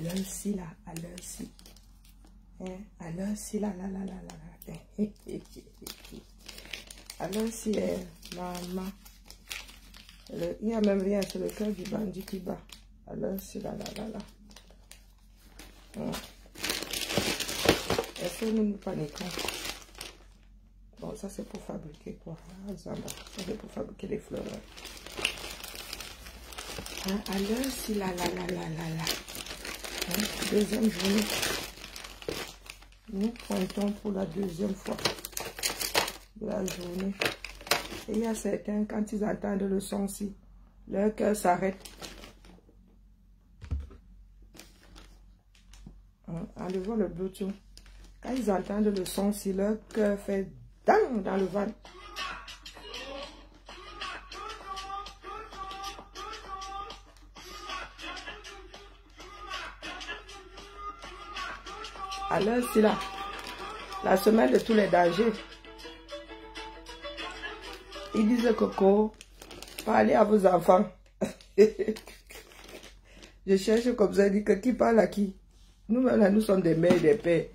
l'heure-ci, là, à l'heure-ci. Hein? À l'heure-ci, là. À l'heure-ci, maman. Il n'y a même rien, c'est le cœur du bandit qui bat. À l'heure-ci, là. Est-ce que nous paniquons? Bon, ça c'est pour fabriquer quoi? Ça c'est pour fabriquer les fleurs. Hein? À l'heure-ci, là. Hein? Deuxième journée. Nous pointons pour la deuxième fois de la journée. Et il y a certains, quand ils entendent le son-ci, leur cœur s'arrête. Enlevons le Bluetooth. Quand ils entendent le son-ci, leur cœur fait dang dans le ventre. Alors, c'est là, la semaine de tous les dangers. Ils disent Coco, parlez à vos enfants. Je cherche comme ça, je dis que qui parle à qui? Nous, là, nous sommes des mères et des pères.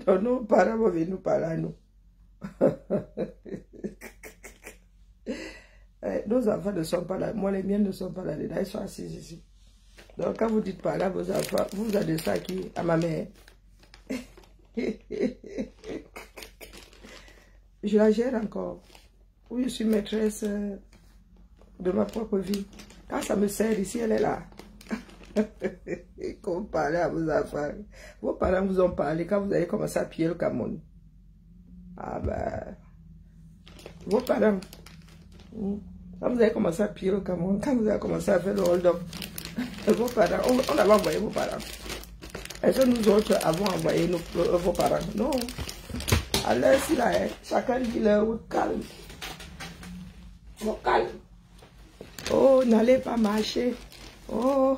Donc, nos parents vont venir nous parler à nous. Nos enfants ne sont pas là. Moi, les miens ne sont pas là. Ils sont assis ici. Donc, quand vous dites parler à vos enfants, vous avez ça à qui? À ma mère. Je la gère encore. Oui, je suis maîtresse de ma propre vie. Quand ça me sert ici, elle est là. Quand vous parlez à vos enfants, vos parents vous ont parlé quand vous avez commencé à piller le Cameroun. Ah ben, vos parents, quand vous avez commencé à piller le Cameroun, quand vous avez commencé à faire le hold-up, vos parents, on avait envoyé vos parents. Est-ce que nous autres avons envoyé vos parents? Non. Alors, si là, chacun dit leur route calme. Bon, calme. Oh, n'allez pas marcher. Oh,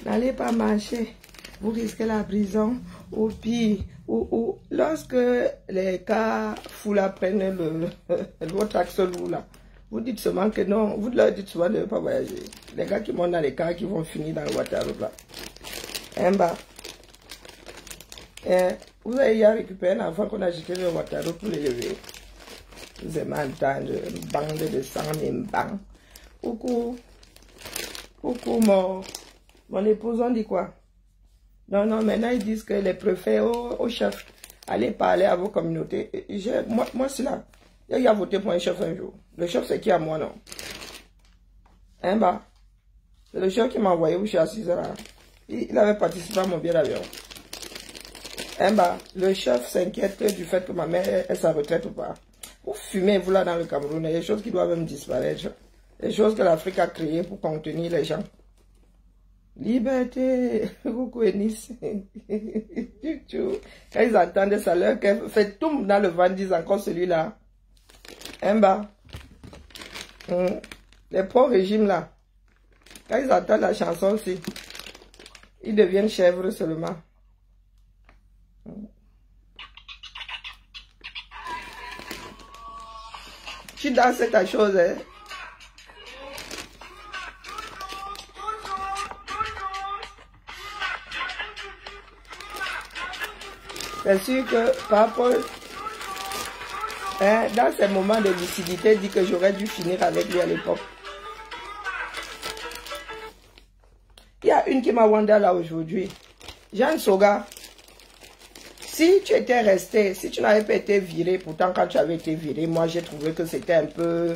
n'allez pas marcher. Vous risquez la prison. Ou pire, ou lorsque les cas fous là prennent votre axe lourd là, vous dites seulement que non. Vous leur dites souvent de ne pas voyager. Les gars qui montent dans les cars qui vont finir dans le Waterloo là. Vous avez hier récupéré un enfant qu'on a jeté dans le Waterloo pour l'élever. Vous aimez entendre une bande de sang, une bang. Coucou, mon épouse, on dit quoi? Non, maintenant ils disent que les préfets au chef, allez parler à vos communautés. Moi c'est là. Il a voté pour un chef un jour. Le chef c'est qui à moi, non? C'est le chef qui m'a envoyé où je suis assise là. Il avait participé à mon billet d'avion. Le chef s'inquiète du fait que ma mère est sa retraite ou pas. Vous fumez, vous là dans le Cameroun, il y a des choses qui doivent même disparaître. Des choses que l'Afrique a créées pour contenir les gens. Liberté, coucou Nice. Quand ils entendent ça, leur cœur fait tout dans le ventre, disent encore celui-là. Les pro-régimes là, quand ils entendent la chanson aussi, ils deviennent chèvres seulement. Tu danses ta chose, hein? C'est sûr que par rapport, dans ces moments de lucidité, dit que j'aurais dû finir avec lui à l'époque. Il y a une qui m'a wandé là aujourd'hui. Jeanne Soga, si tu étais resté, si tu n'avais pas été viré, pourtant quand tu avais été viré, moi j'ai trouvé que c'était un peu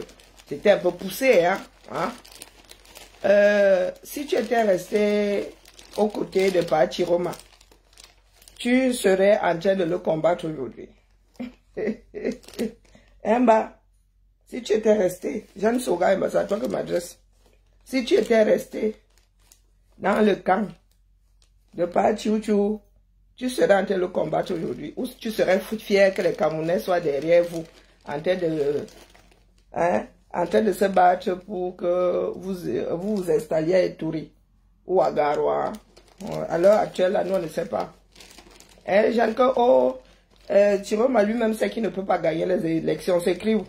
poussé, hein? Si tu étais resté aux côtés de Pachiroma, tu serais en train de le combattre aujourd'hui. Si tu étais resté, Jeanne Soga, c'est à toi que m'adresse. Si tu étais resté dans le camp de Pachiouchou, tu serais en train de le combattre aujourd'hui. Ou tu serais fier que les Camerounais soient derrière vous, en train de se battre pour que vous vous installiez à Eturi ou à Garoua. À l'heure actuelle, là, nous, on ne sait pas. Chiroma lui-même sait qu'il ne peut pas gagner les élections. C'est écrit où?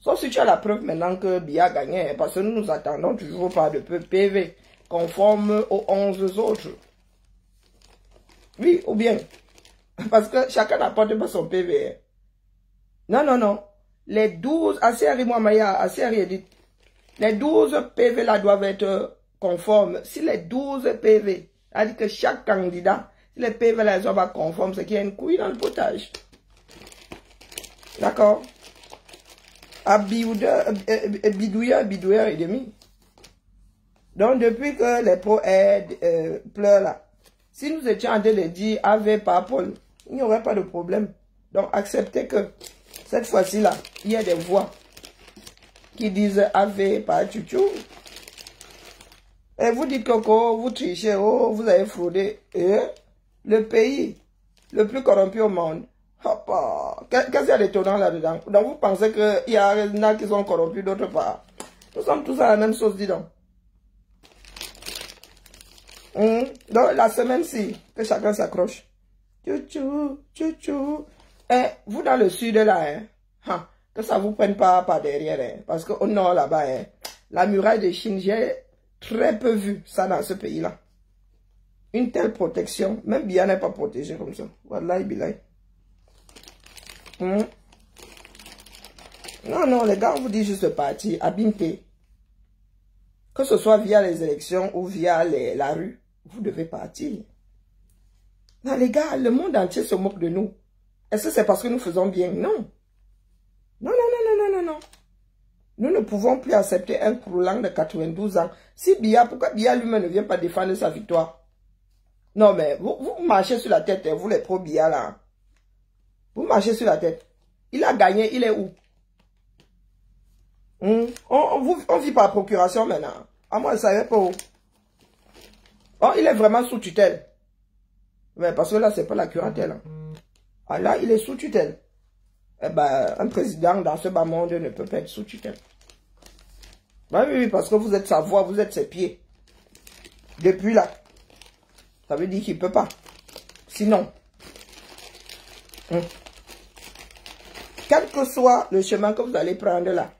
Sauf si tu as la preuve maintenant que Biya a gagné, parce que nous attendons toujours pas de PV. conforme aux 11 autres. Oui, ou bien, parce que chacun n'apporte pas son PV. Non, non, non. Les 12, Asiari Mouamaya, Asiari Edith, les 12 PV là doivent être conformes. Si les 12 PV, c'est-à-dire que chaque candidat, si les PV là sont pas conformes, c'est qu'il y a une couille dans le potage. D'accord? À bidouilleur et demi. Donc, depuis que les pro-aides pleurent là, si nous étions en train de dire AV par Paul, il n'y aurait pas de problème. Donc, acceptez que cette fois-ci là, il y a des voix qui disent AV par Chuchou. Et vous dites Coco, vous trichez, oh, vous avez fraudé. Et le pays le plus corrompu au monde. Qu'est-ce qu'il y a d'étonnant là-dedans? Donc vous pensez qu'il y en a qui sont corrompus d'autre part? Nous sommes tous à la même chose, dis donc. Donc la semaine-ci, que chacun s'accroche. Tchou, tchou, tchou. Et vous dans le sud là, hein, que ça vous prenne pas par derrière, hein, parce qu'au nord là-bas, hein, la muraille de Chine, j'ai très peu vu ça dans ce pays-là. Une telle protection, même bien n'est pas protégé comme ça. Wallahi billahi. Non, non, les gars, on vous dit juste partir, abîmer. Que ce soit via les élections ou via la rue, vous devez partir. Non, les gars, le monde entier se moque de nous. Est-ce que c'est parce que nous faisons bien? Non. Non, non, non, non, non, non. Nous ne pouvons plus accepter un croulant de 92 ans. Si Biya, pourquoi Biya lui-même ne vient pas défendre sa victoire? Non, mais vous marchez sur la tête, vous les pro-Biya là. Vous marchez sur la tête. Il a gagné, il est où? On vit par procuration maintenant. Ah, moi, je ne savais pas où. Oh, il est vraiment sous tutelle. Mais parce que là, c'est pas la curatelle. Ah là, il est sous tutelle. Eh ben, un président dans ce bas monde ne peut pas être sous tutelle. Ben oui, parce que vous êtes sa voix, vous êtes ses pieds. Depuis là. Ça veut dire qu'il ne peut pas. Sinon. Quel que soit le chemin que vous allez prendre là,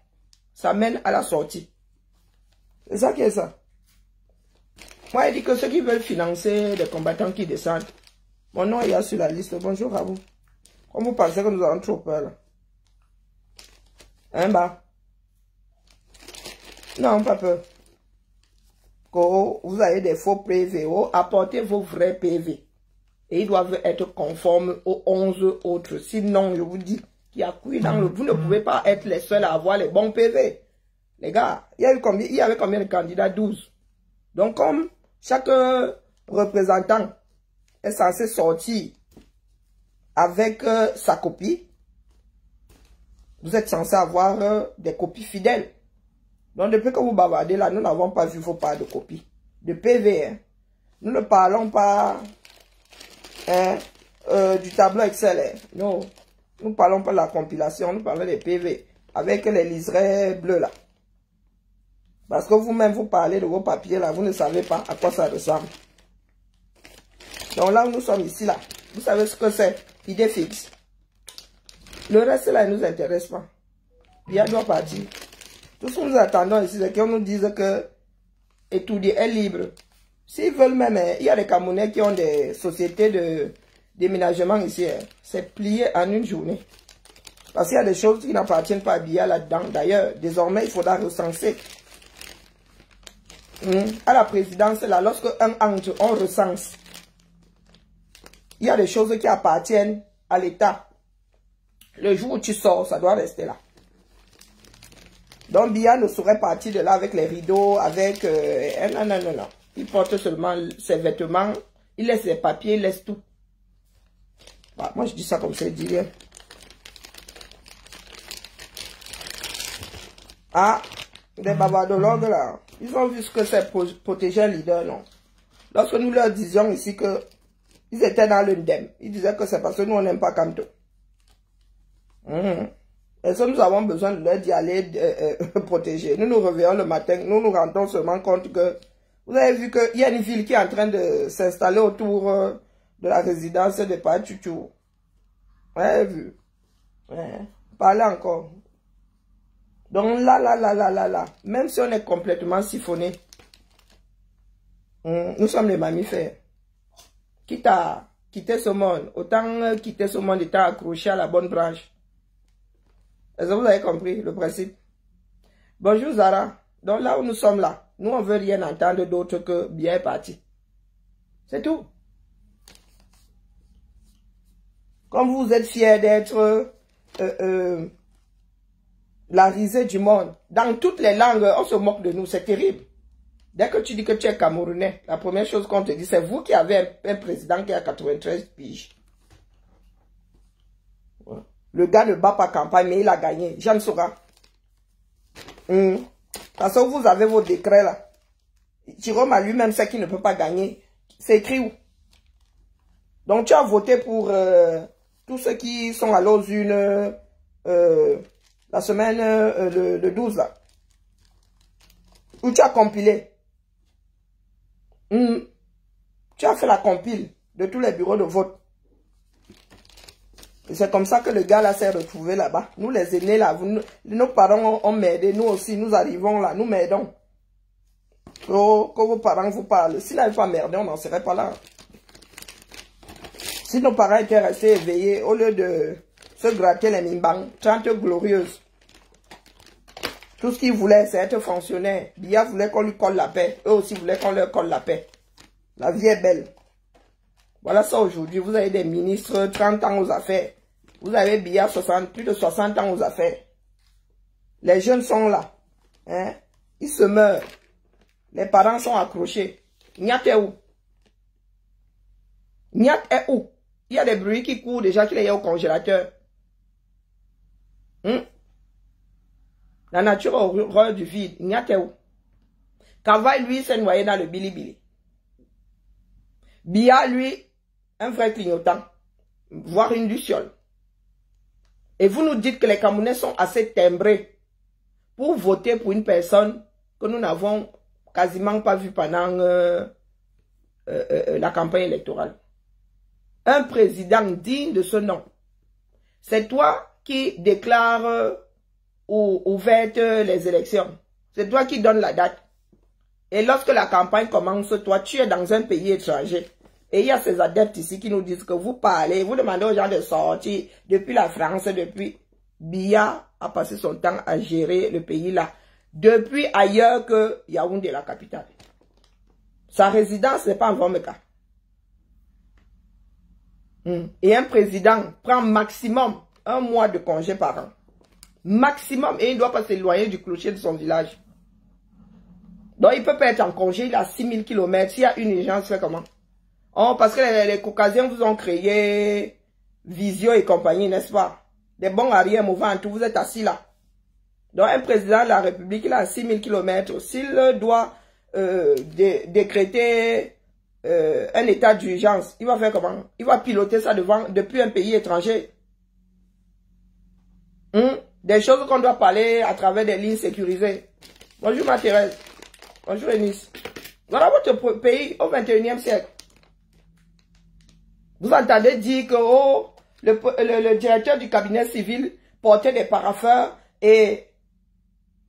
ça mène à la sortie. C'est ça qui est ça. Moi, il dit que ceux qui veulent financer des combattants qui descendent, mon nom est sur la liste. Bonjour à vous. Comme vous pensez que nous avons trop peur là. Hein, bah? Non, pas peur. Quand vous avez des faux PV, apportez vos vrais PV. Et ils doivent être conformes aux 11 autres. Sinon, je vous dis, qu'il y a couille dans le... Vous ne pouvez pas être les seuls à avoir les bons PV. Les gars, il y avait combien de candidats? 12. Donc, comme chaque représentant est censé sortir avec sa copie, vous êtes censé avoir des copies fidèles. Donc, depuis que vous bavardez là, nous n'avons pas vu vos parts de copies. De PV, hein. Nous ne parlons pas du tableau Excel. Hein. Non, nous ne parlons pas de la compilation, nous parlons des PV avec les liserés bleus là. Parce que vous-même, vous parlez de vos papiers là, vous ne savez pas à quoi ça ressemble. Donc là où nous sommes ici là, vous savez ce que c'est, idée fixe. Le reste là, ne nous intéresse pas. Biya doit partir. Tout ce que nous attendons ici, c'est qu'on nous dise que étudier est libre. S'ils veulent même, il y a des Camerounais qui ont des sociétés de déménagement ici. C'est plié en une journée. Parce qu'il y a des choses qui n'appartiennent pas à Biya là-dedans. D'ailleurs, désormais, il faudra recenser. À la présidence, là, lorsque un entre, on recense. Il y a des choses qui appartiennent à l'État. Le jour où tu sors, ça doit rester là. Donc, Biya ne saurait partir de là avec les rideaux, avec... non, non, non, non. Il porte seulement ses vêtements, il laisse les papiers, il laisse tout. Bah, moi, je dis ça comme ça, je dis rien. Ah, des babadologues là, ils ont vu ce que c'est protéger un leader, non? Lorsque nous leur disions ici que ils étaient dans l'UNDEM, ils disaient que c'est parce que nous, on n'aime pas Kanto. Et ça, nous avons besoin de leur d'y aller protéger. Nous nous réveillons le matin, nous nous rendons seulement compte que vous avez vu qu'il y a une ville qui est en train de s'installer autour de la résidence de Pachuchou. Vous avez vu? Ouais. Parlez encore. Donc là, même si on est complètement siphonné, Nous sommes les mammifères. Quitte à quitter ce monde, autant quitter ce monde étant accroché à la bonne branche. Est-ce que vous avez compris le principe? Bonjour Zara. Donc là où nous sommes là, nous on veut rien entendre d'autre que bien parti. C'est tout. Comme vous êtes fiers d'être la risée du monde, dans toutes les langues, on se moque de nous, c'est terrible. Dès que tu dis que tu es Camerounais, la première chose qu'on te dit, c'est vous qui avez un président qui a 93 piges. Le gars ne bat pas campagne, mais il a gagné. Jean Sora. Parce que vous avez vos décrets là. Jérôme a lui-même sait qu'il ne peut pas gagner. C'est écrit où? Donc tu as voté pour tous ceux qui sont à l'Ozune la semaine le 12 là. Où tu as compilé. Tu as fait la compile de tous les bureaux de vote. Et c'est comme ça que le gars là s'est retrouvé là-bas. Nous les aînés là, nos parents ont m'aidé, nous aussi, nous arrivons là, nous m'aidons. Que vos parents vous parlent. S'ils n'avaient pas merdé, on n'en serait pas là. Si nos parents étaient restés éveillés, au lieu de se gratter les mimbangs, 30 glorieuses. Tout ce qu'ils voulaient, c'est être fonctionnaire. Biya voulait qu'on lui colle la paix. Eux aussi voulaient qu'on leur colle la paix. La vie est belle. Voilà ça aujourd'hui. Vous avez des ministres 30 ans aux affaires. Vous avez Biya plus de 60 ans aux affaires. Les jeunes sont là. Hein? Ils se meurent. Les parents sont accrochés. Nyat est où? Nyat est où? Il y a des bruits qui courent déjà qu'il est au congélateur. La nature a horreur du vide. Nyat est où? Kavaï, lui, s'est noyé dans le bilibili. Biya, lui, un vrai clignotant, voire une luciole. Et vous nous dites que les Camerounais sont assez timbrés pour voter pour une personne que nous n'avons quasiment pas vue pendant la campagne électorale. Un président digne de ce nom. C'est toi qui déclares ouvertes les élections. C'est toi qui donnes la date. Et lorsque la campagne commence, toi, tu es dans un pays étranger. Et il y a ces adeptes ici qui nous disent que vous parlez, vous demandez aux gens de sortir depuis la France, depuis... Biya a passé son temps à gérer le pays là, depuis ailleurs que Yaoundé, la capitale. Sa résidence n'est pas en Vomeka. Et un président prend maximum 1 mois de congé par an. Maximum, et il ne doit pas s'éloigner du clocher de son village. Donc il ne peut pas être en congé, il a 6000 km. S'il y a une urgence, fait comment? Oh, parce que les Caucasiens vous ont créé Visio et compagnie, n'est-ce pas? Des bons arrières mouvants, tout, vous êtes assis là. Donc un président de la République, il a 6000 km. S'il doit décréter un état d'urgence, il va faire comment? Il va piloter ça depuis un pays étranger. Des choses qu'on doit parler à travers des lignes sécurisées. Bonjour ma Thérèse. Bonjour Eunice. Voilà votre pays au 21e siècle. Vous entendez dire que le directeur du cabinet civil portait des parapheurs et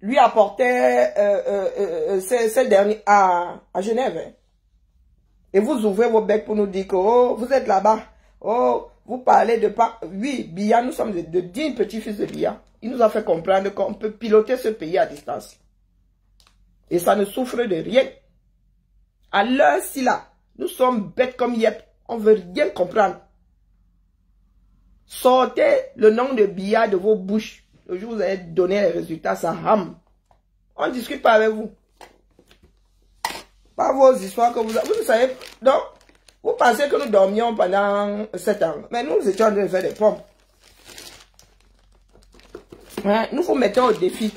lui apportait ces derniers à Genève. Hein. Et vous ouvrez vos becs pour nous dire que vous êtes là-bas. Oh, vous parlez de... Oui, Biya, nous sommes de dignes petits-fils de Biya. Il nous a fait comprendre qu'on peut piloter ce pays à distance. Et ça ne souffre de rien. À l'heure-ci là, nous sommes bêtes comme yep. On ne veut rien comprendre. Sortez le nom de Biya de vos bouches. Le jour où vous allez donner les résultats, ça rame. On ne discute pas avec vous. Pas vos histoires que vous savez. Donc, vous pensez que nous dormions pendant 7 ans. Mais nous étions en train de faire des pompes. Hein? Nous vous mettons au défi.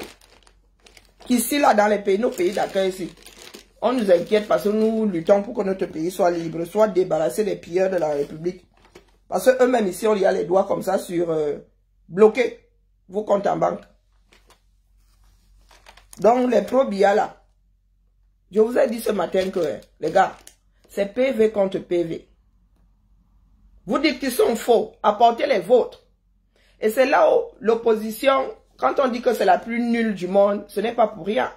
Qu'ici, là, dans les pays, nos pays d'accueil ici, on nous inquiète parce que nous luttons pour que notre pays soit libre, soit débarrassé des pilleurs de la République. Parce qu'eux-mêmes ici, on y a les doigts comme ça sur bloquer vos comptes en banque. Donc, les pro-Biya là, je vous ai dit ce matin que, les gars, c'est PV contre PV. Vous dites qu'ils sont faux, apportez les vôtres. Et c'est là où l'opposition, quand on dit que c'est la plus nulle du monde, ce n'est pas pour rien.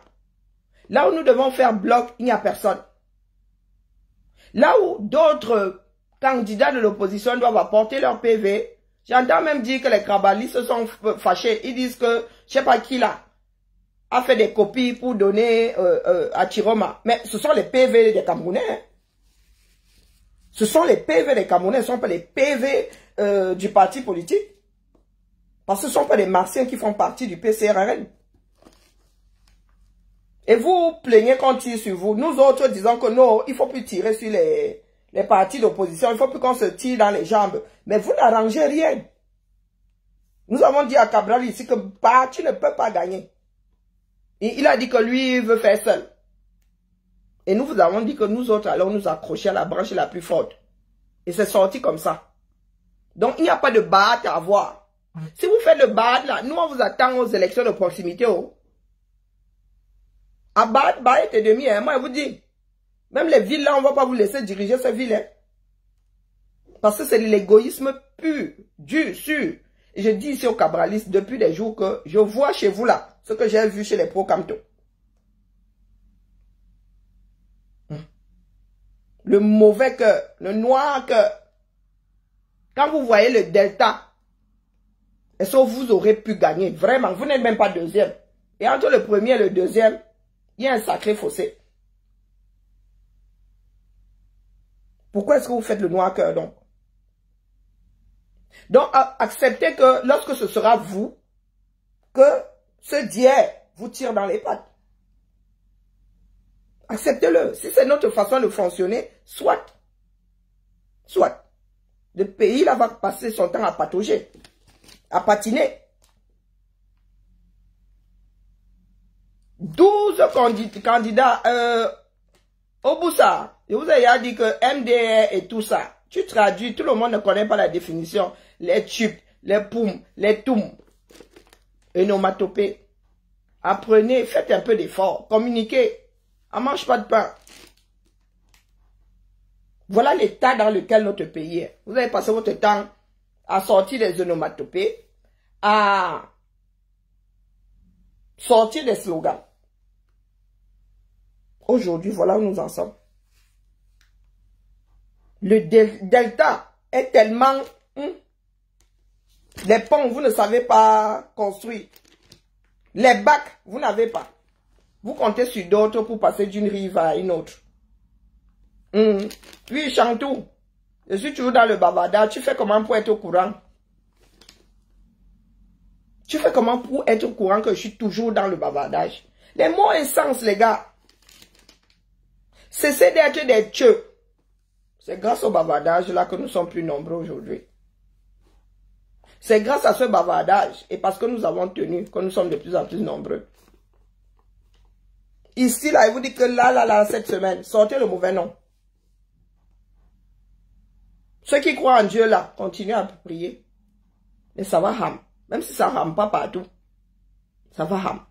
Là où nous devons faire bloc, il n'y a personne. Là où d'autres candidats de l'opposition doivent apporter leur PV, j'entends même dire que les Krabalistes se sont fâchés. Ils disent que, je sais pas qui là, a fait des copies pour donner à Chiroma. Mais ce sont les PV des Camerounais. Hein. Ce sont les PV des Camerounais, ce ne sont pas les PV du parti politique. Parce que ce ne sont pas les Martiens qui font partie du PCRRN. Et vous plaignez qu'on tire sur vous. Nous autres disons que non, il ne faut plus tirer sur les partis d'opposition. Il ne faut plus qu'on se tire dans les jambes. Mais vous n'arrangez rien. Nous avons dit à Cabral ici que bah, tu ne peux pas gagner. Et il a dit que lui, il veut faire seul. Et nous vous avons dit que nous autres allons nous accrocher à la branche la plus forte. Et c'est sorti comme ça. Donc il n'y a pas de batte à avoir. Si vous faites le batte là, nous on vous attend aux élections de proximité. Oh. À batte et demi, hein, moi je vous dis. Même les villes là, on ne va pas vous laisser diriger ces villes. Hein. Parce que c'est l'égoïsme pur, dur, sûr. Et je dis ici aux cabralistes depuis des jours que je vois chez vous là ce que j'ai vu chez les pro-Camto. Le mauvais cœur, le noir cœur. Quand vous voyez le delta, est-ce que vous aurez pu gagner? Vraiment, vous n'êtes même pas deuxième. Et entre le premier et le deuxième, il y a un sacré fossé. Pourquoi est-ce que vous faites le noir cœur donc? Donc, acceptez que lorsque ce sera vous, que ce dieu vous tire dans les pattes. Acceptez-le. Si c'est notre façon de fonctionner, soit. Soit. Le pays là va passer son temps à patauger, à patiner. 12 candidats au Boussa. Je vous ai dit que MDR et tout ça. Tu traduis, tout le monde ne connaît pas la définition. Les tubes, les poums, les toums, onomatopées. Apprenez, faites un peu d'effort, communiquez. On ne mange pas de pain. Voilà l'état dans lequel notre pays est. Vous avez passé votre temps à sortir des onomatopées, à sortir des slogans. Aujourd'hui, voilà où nous en sommes. Le delta est tellement... Les ponts, vous ne savez pas construire. Les bacs, vous n'avez pas. Vous comptez sur d'autres pour passer d'une rive à une autre. Puis, Chantou, je suis toujours dans le bavardage. Tu fais comment pour être au courant? Tu fais comment pour être au courant que je suis toujours dans le bavardage? Les mots insensent, les gars. Cessez d'être des tcheux. C'est grâce au bavardage là que nous sommes plus nombreux aujourd'hui. C'est grâce à ce bavardage et parce que nous avons tenu que nous sommes de plus en plus nombreux. Ici, là, il vous dit que là, cette semaine, sortez le mauvais nom. Ceux qui croient en Dieu, là, continuez à prier. Et ça va ham. Même si ça rame pas partout. Ça va ham.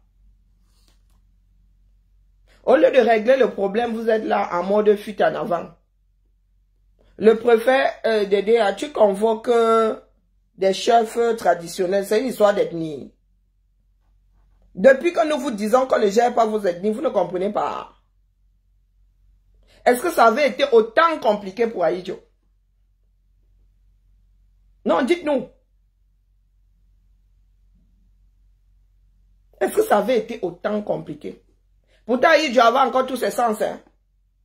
Au lieu de régler le problème, vous êtes là en mode fuite en avant. Le préfet d'aider, tu convoques des chefs traditionnels. C'est une histoire d'ethnie. Depuis que nous vous disons qu'on ne gère pas vos ethnies, vous ne comprenez pas. Est-ce que ça avait été autant compliqué pour Aïdjo? Non, dites-nous. Est-ce que ça avait été autant compliqué? Pourtant, Aïdjo avait encore tous ses sens. Hein?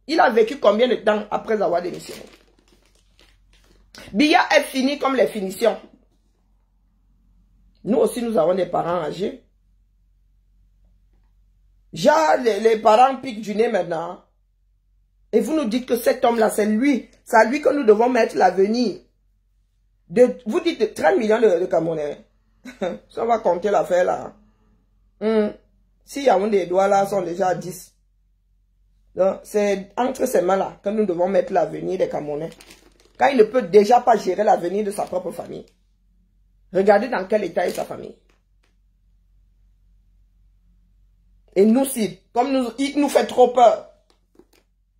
Il a vécu combien de temps après avoir démissionné? Biya est fini comme les finitions. Nous aussi, nous avons des parents âgés. Genre, les parents piquent du nez maintenant. Et vous nous dites que cet homme-là, c'est lui. C'est à lui que nous devons mettre l'avenir. Vous dites de 30 millions de Camerounais. Si on va compter l'affaire là. Si Yaoundé des doigts là sont déjà à 10. Donc, c'est entre ces mains-là que nous devons mettre l'avenir des Camerounais. Quand il ne peut déjà pas gérer l'avenir de sa propre famille. Regardez dans quel état est sa famille. Et nous, si, comme il nous fait trop peur.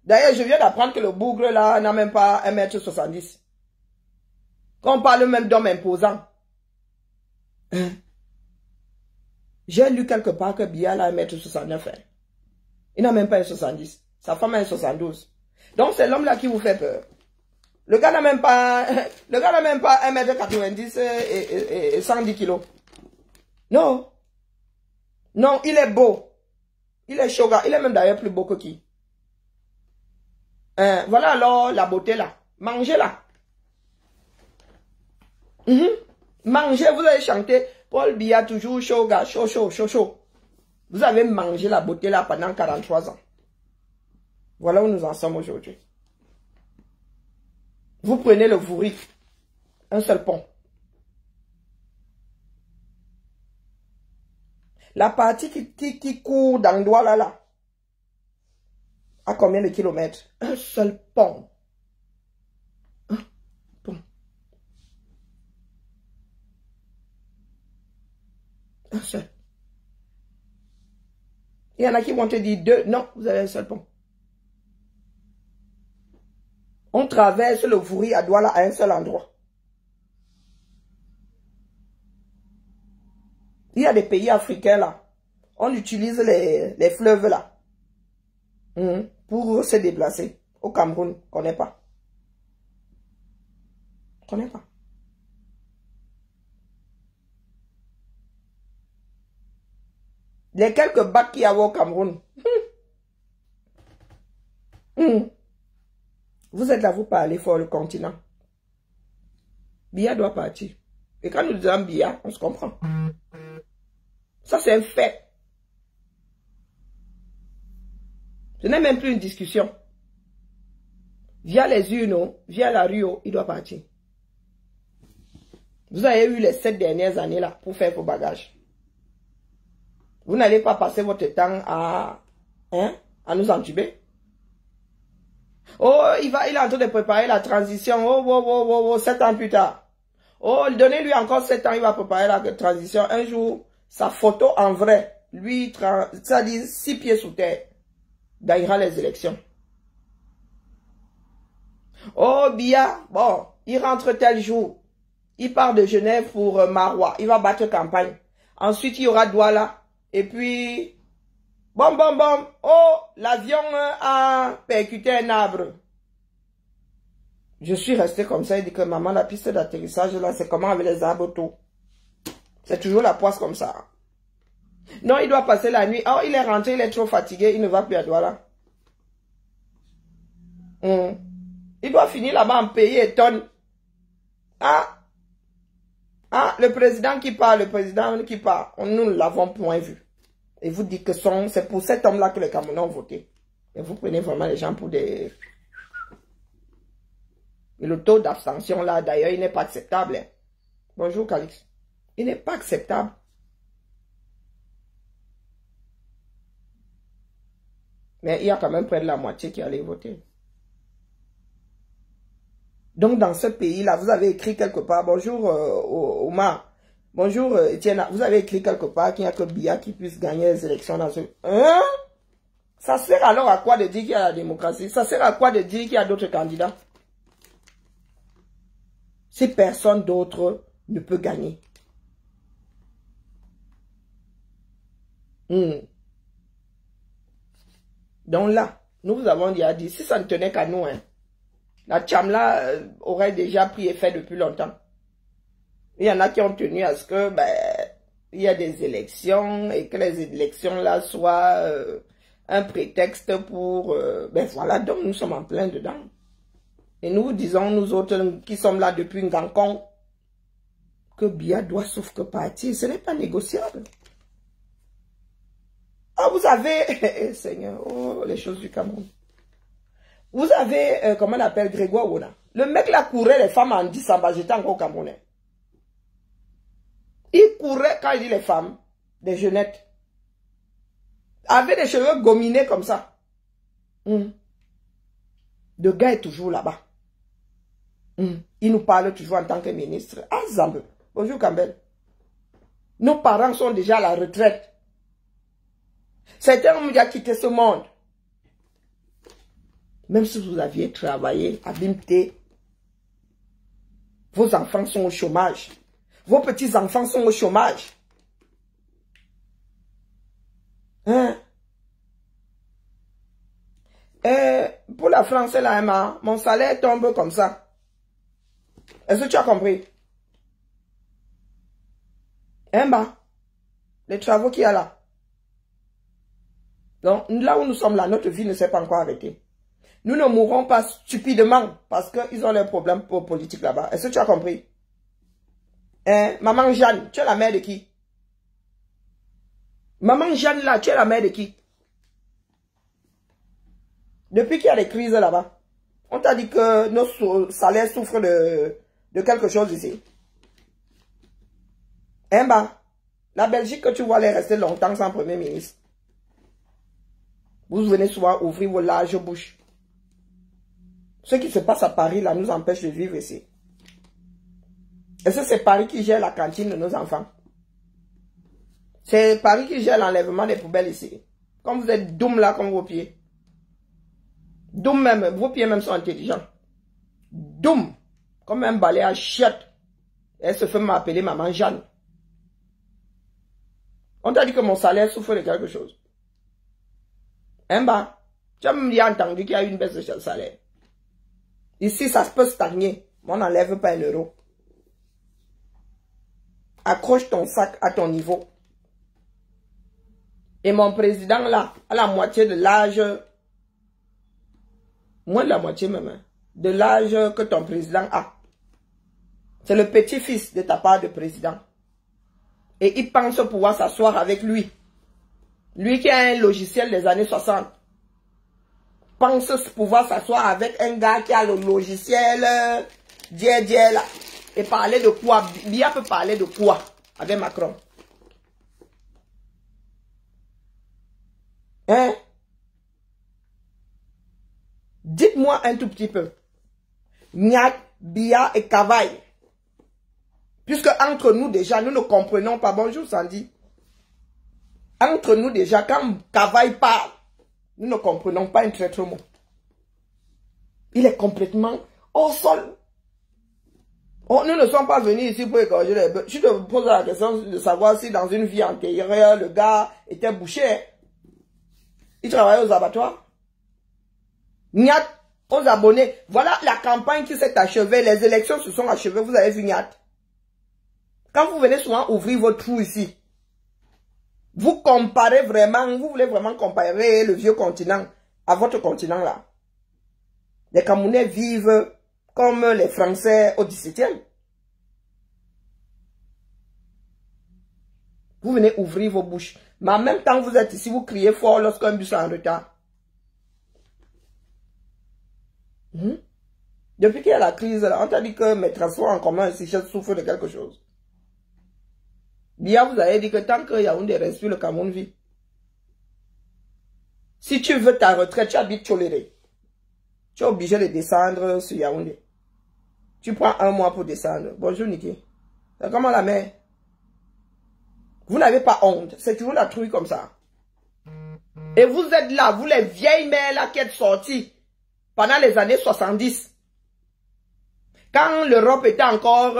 D'ailleurs, je viens d'apprendre que le bougre là n'a même pas 1,70 m. Qu'on parle même d'homme imposant. J'ai lu quelque part que Biya a 1,69 m. Il n'a même pas 1,70 m. Sa femme a 1,72 m. Donc c'est l'homme là qui vous fait peur. Le gars n'a même pas, 1m90 et 110 kilos. Non. Non, il est beau. Il est chaud, il est même d'ailleurs plus beau que qui. Voilà alors la beauté là. Mangez-la. Mangez, vous avez chanté Paul Biya toujours chaud, gars, chaud, chaud, chaud, chaud. Vous avez mangé la beauté là pendant 43 ans. Voilà où nous en sommes aujourd'hui. Vous prenez le Vouri, un seul pont. La partie qui court dans le doigt là, à combien de kilomètres? Un seul pont. Un pont. Un seul. Il y en a qui vont te dire deux. Non, vous avez un seul pont. On traverse le Vouri à Douala à un seul endroit. Il y a des pays africains là. On utilise les fleuves là. Pour se déplacer. Au Cameroun, on ne connaît pas. On ne connaît pas. Les quelques bacs qu'il y a au Cameroun. Vous êtes là, vous parlez fort le continent. Biya doit partir. Et quand nous disons Biya, on se comprend. Ça, c'est un fait. Ce n'est même plus une discussion. Via les urnes, via la rue, il doit partir. Vous avez eu les 7 dernières années là pour faire vos bagages. Vous n'allez pas passer votre temps à nous entuber. Oh, il est en train de préparer la transition. Oh, 7 ans plus tard. Oh, donnez-lui encore 7 ans, il va préparer la transition. Un jour, sa photo en vrai, lui, ça dit 6 pieds sous terre, gagnera les élections. Oh, Biya, bon, il rentre tel jour. Il part de Genève pour Marois. Il va battre campagne. Ensuite, il y aura Douala. Et puis... Bon. Oh, l'avion a percuté un arbre. Je suis resté comme ça. Il dit que maman, la piste d'atterrissage là, c'est comment avec les arbres tout. C'est toujours la poisse comme ça. Non, il doit passer la nuit. Oh, il est rentré, il est trop fatigué. Il ne va plus à Douala. Il doit finir là-bas en pays et tonne. Le président qui part, nous ne l'avons point vu. Et vous dites que c'est pour cet homme-là que les Camerounais ont voté. Et vous prenez vraiment les gens pour des... Et le taux d'abstention là, d'ailleurs, il n'est pas acceptable. Hein. Bonjour, Calix. Il n'est pas acceptable. Mais il y a quand même près de la moitié qui allait voter. Donc, dans ce pays-là, vous avez écrit quelque part, bonjour Omar, bonjour Etienne, vous avez écrit quelque part qu'il n'y a que Biya qui puisse gagner les élections dans ce... Ça sert alors à quoi de dire qu'il y a la démocratie? Ça sert à quoi de dire qu'il y a d'autres candidats? Si personne d'autre ne peut gagner. Donc là, nous vous avons déjà dit, si ça ne tenait qu'à nous, la Tchamla aurait déjà pris effet depuis longtemps. Il y en a qui ont tenu à ce que il y a des élections et que les élections là soient un prétexte pour... voilà, donc nous sommes en plein dedans. Et nous disons, nous autres qui sommes là depuis Ngankong, que Biya doit sauf que partir. Ce n'est pas négociable. Ah, vous avez... Seigneur, oh, les choses du Cameroun. Vous avez, comment on appelle, Grégoire Wona. Le mec là courait les femmes en décembre, j'étais encore Camerounais. Il courait, quand il dit les femmes, des jeunettes, avec des cheveux gominés comme ça. Le gars est toujours là-bas. Il nous parle toujours en tant que ministre. Ah, Zambe. Bonjour Campbell. Nos parents sont déjà à la retraite. Certains ont déjà quitté ce monde. Même si vous aviez travaillé à Bimté, vos enfants sont au chômage. Vos petits-enfants sont au chômage. Pour la France, là, Emma, mon salaire tombe comme ça. Est-ce que tu as compris? Emma, les travaux qu'il y a là. Donc, là où nous sommes là, notre vie ne s'est pas encore arrêtée. Nous ne mourrons pas stupidement parce qu'ils ont leurs problèmes politiques là-bas. Est-ce que tu as compris? Hein? Maman Jeanne, tu es la mère de qui? Maman Jeanne là, tu es la mère de qui? Depuis qu'il y a des crises là-bas, on t'a dit que nos salaires souffrent de quelque chose ici. Hein, bah, la Belgique que tu vois aller rester longtemps sans premier ministre. Vous venez souvent ouvrir vos larges bouches. Ce qui se passe à Paris, là, nous empêche de vivre ici. Est-ce que c'est Paris qui gère la cantine de nos enfants? C'est Paris qui gère l'enlèvement des poubelles ici. Comme vous êtes doum là, comme vos pieds. Doum même, vos pieds même sont intelligents. Doum, comme un balai à chiottes. Elle se fait m'appeler Maman Jeanne. On t'a dit que mon salaire souffre de quelque chose. Hein, bah, tu as même entendu qu'il y a eu une baisse de salaire. Ici, ça peut stagner. On n'enlève pas 1 euro. Accroche ton sac à ton niveau. Et mon président, là, à la moitié de l'âge, moins de la moitié même, hein, de l'âge que ton président a. C'est le petit-fils de ta part de président. Et il pense pouvoir s'asseoir avec lui. Lui qui a un logiciel des années 60. Pense pouvoir s'asseoir avec un gars qui a le logiciel là. Et parler de quoi? Bia peut parler de quoi avec Macron? Hein? Dites-moi un tout petit peu. Niat, Bia et Kavaï. Puisque entre nous déjà, nous ne comprenons pas. Bonjour Sandy. Entre nous déjà, quand Kavaï parle, nous ne comprenons pas un traître mot. Il est complètement au sol. Oh, nous ne sommes pas venus ici pour égorger les bœufs. Je te pose la question de savoir si dans une vie antérieure, le gars était boucher. Il travaillait aux abattoirs. Niat, aux abonnés. Voilà la campagne qui s'est achevée. Les élections se sont achevées. Vous avez vu Niat. Quand vous venez souvent ouvrir votre trou ici, vous comparez vraiment, vous voulez vraiment comparer le vieux continent à votre continent là. Les Camerounais vivent comme les Français au 17e. Vous venez ouvrir vos bouches. Mais en même temps, vous êtes ici, vous criez fort lorsqu'un bus est en retard. Depuis qu'il y a la crise, là, on t'a dit que mes transports en commun ici souffrent de quelque chose. Bien, vous avez dit que tant que Yaoundé respire, le Cameroun vit. Si tu veux ta retraite, tu habites Tcholéré. Tu es obligé de descendre sur Yaoundé. Tu prends 1 mois pour descendre. Bonjour Niki. C'est comment la mer? Vous n'avez pas honte. C'est toujours la trouille comme ça. Et vous êtes là, vous les vieilles mères là qui êtes sorties pendant les années 70. Quand l'Europe était encore...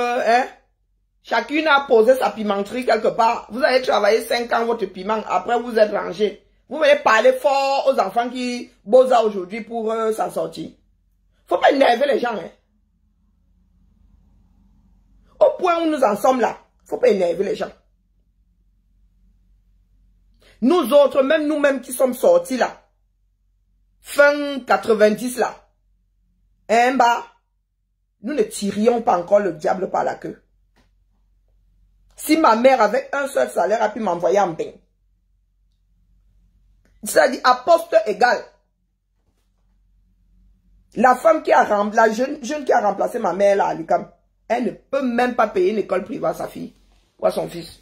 chacune a posé sa pimenterie quelque part. Vous avez travaillé 5 ans votre piment. Après, vous êtes rangé. Vous venez parler fort aux enfants qui bossent aujourd'hui pour s'en sortir. Faut pas énerver les gens. Hein. Au point où nous en sommes là, faut pas énerver les gens. Nous autres, même nous-mêmes qui sommes sortis là, fin 90 là, bah, nous ne tirions pas encore le diable par la queue. Si ma mère avec un seul salaire a pu m'envoyer en bain, c'est-à-dire à poste égal, la femme qui a la jeune qui a remplacé ma mère là à l'UQAM, elle ne peut même pas payer une école privée à sa fille ou à son fils.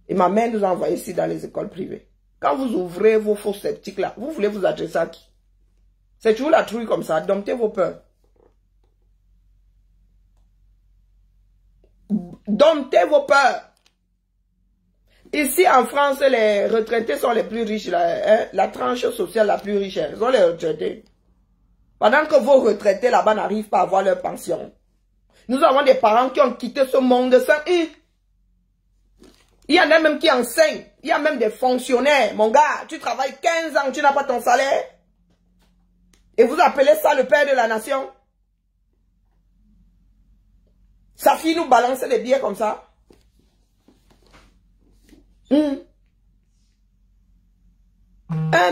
Et ma mère nous a envoyé ici dans les écoles privées. Quand vous ouvrez vos faux sceptiques là, vous voulez vous adresser à qui? C'est toujours la trouille comme ça, domptez vos peurs. Domptez vos peurs. Ici en France, les retraités sont les plus riches. La tranche sociale la plus riche, ils sont les retraités. Pendant que vos retraités là-bas n'arrivent pas à avoir leur pension. Nous avons des parents qui ont quitté ce monde sans eux. Il y en a même qui enseignent. Il y a même des fonctionnaires. Mon gars, tu travailles 15 ans, tu n'as pas ton salaire. Et vous appelez ça le père de la nation? Sa fille nous balance des billets comme ça. 1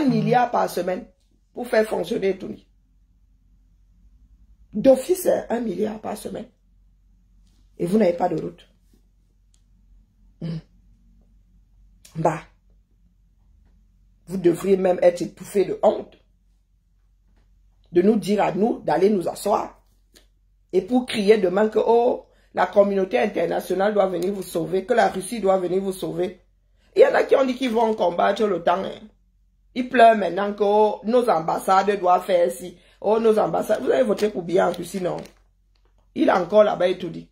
milliard par semaine pour faire fonctionner tout. D'office, 1 milliard par semaine. Et vous n'avez pas de route. Bah, vous devriez même être étouffé de honte. De nous dire à nous d'aller nous asseoir. Et pour crier demain que, oh, la communauté internationale doit venir vous sauver, que la Russie doit venir vous sauver. Il y en a qui ont dit qu'ils vont combattre l'OTAN. Hein. Ils pleurent maintenant que oh, nos ambassades doivent faire ci. Oh, nos ambassades. Vous avez voté pour bien en Russie, non? Il a encore là-bas et tout dit.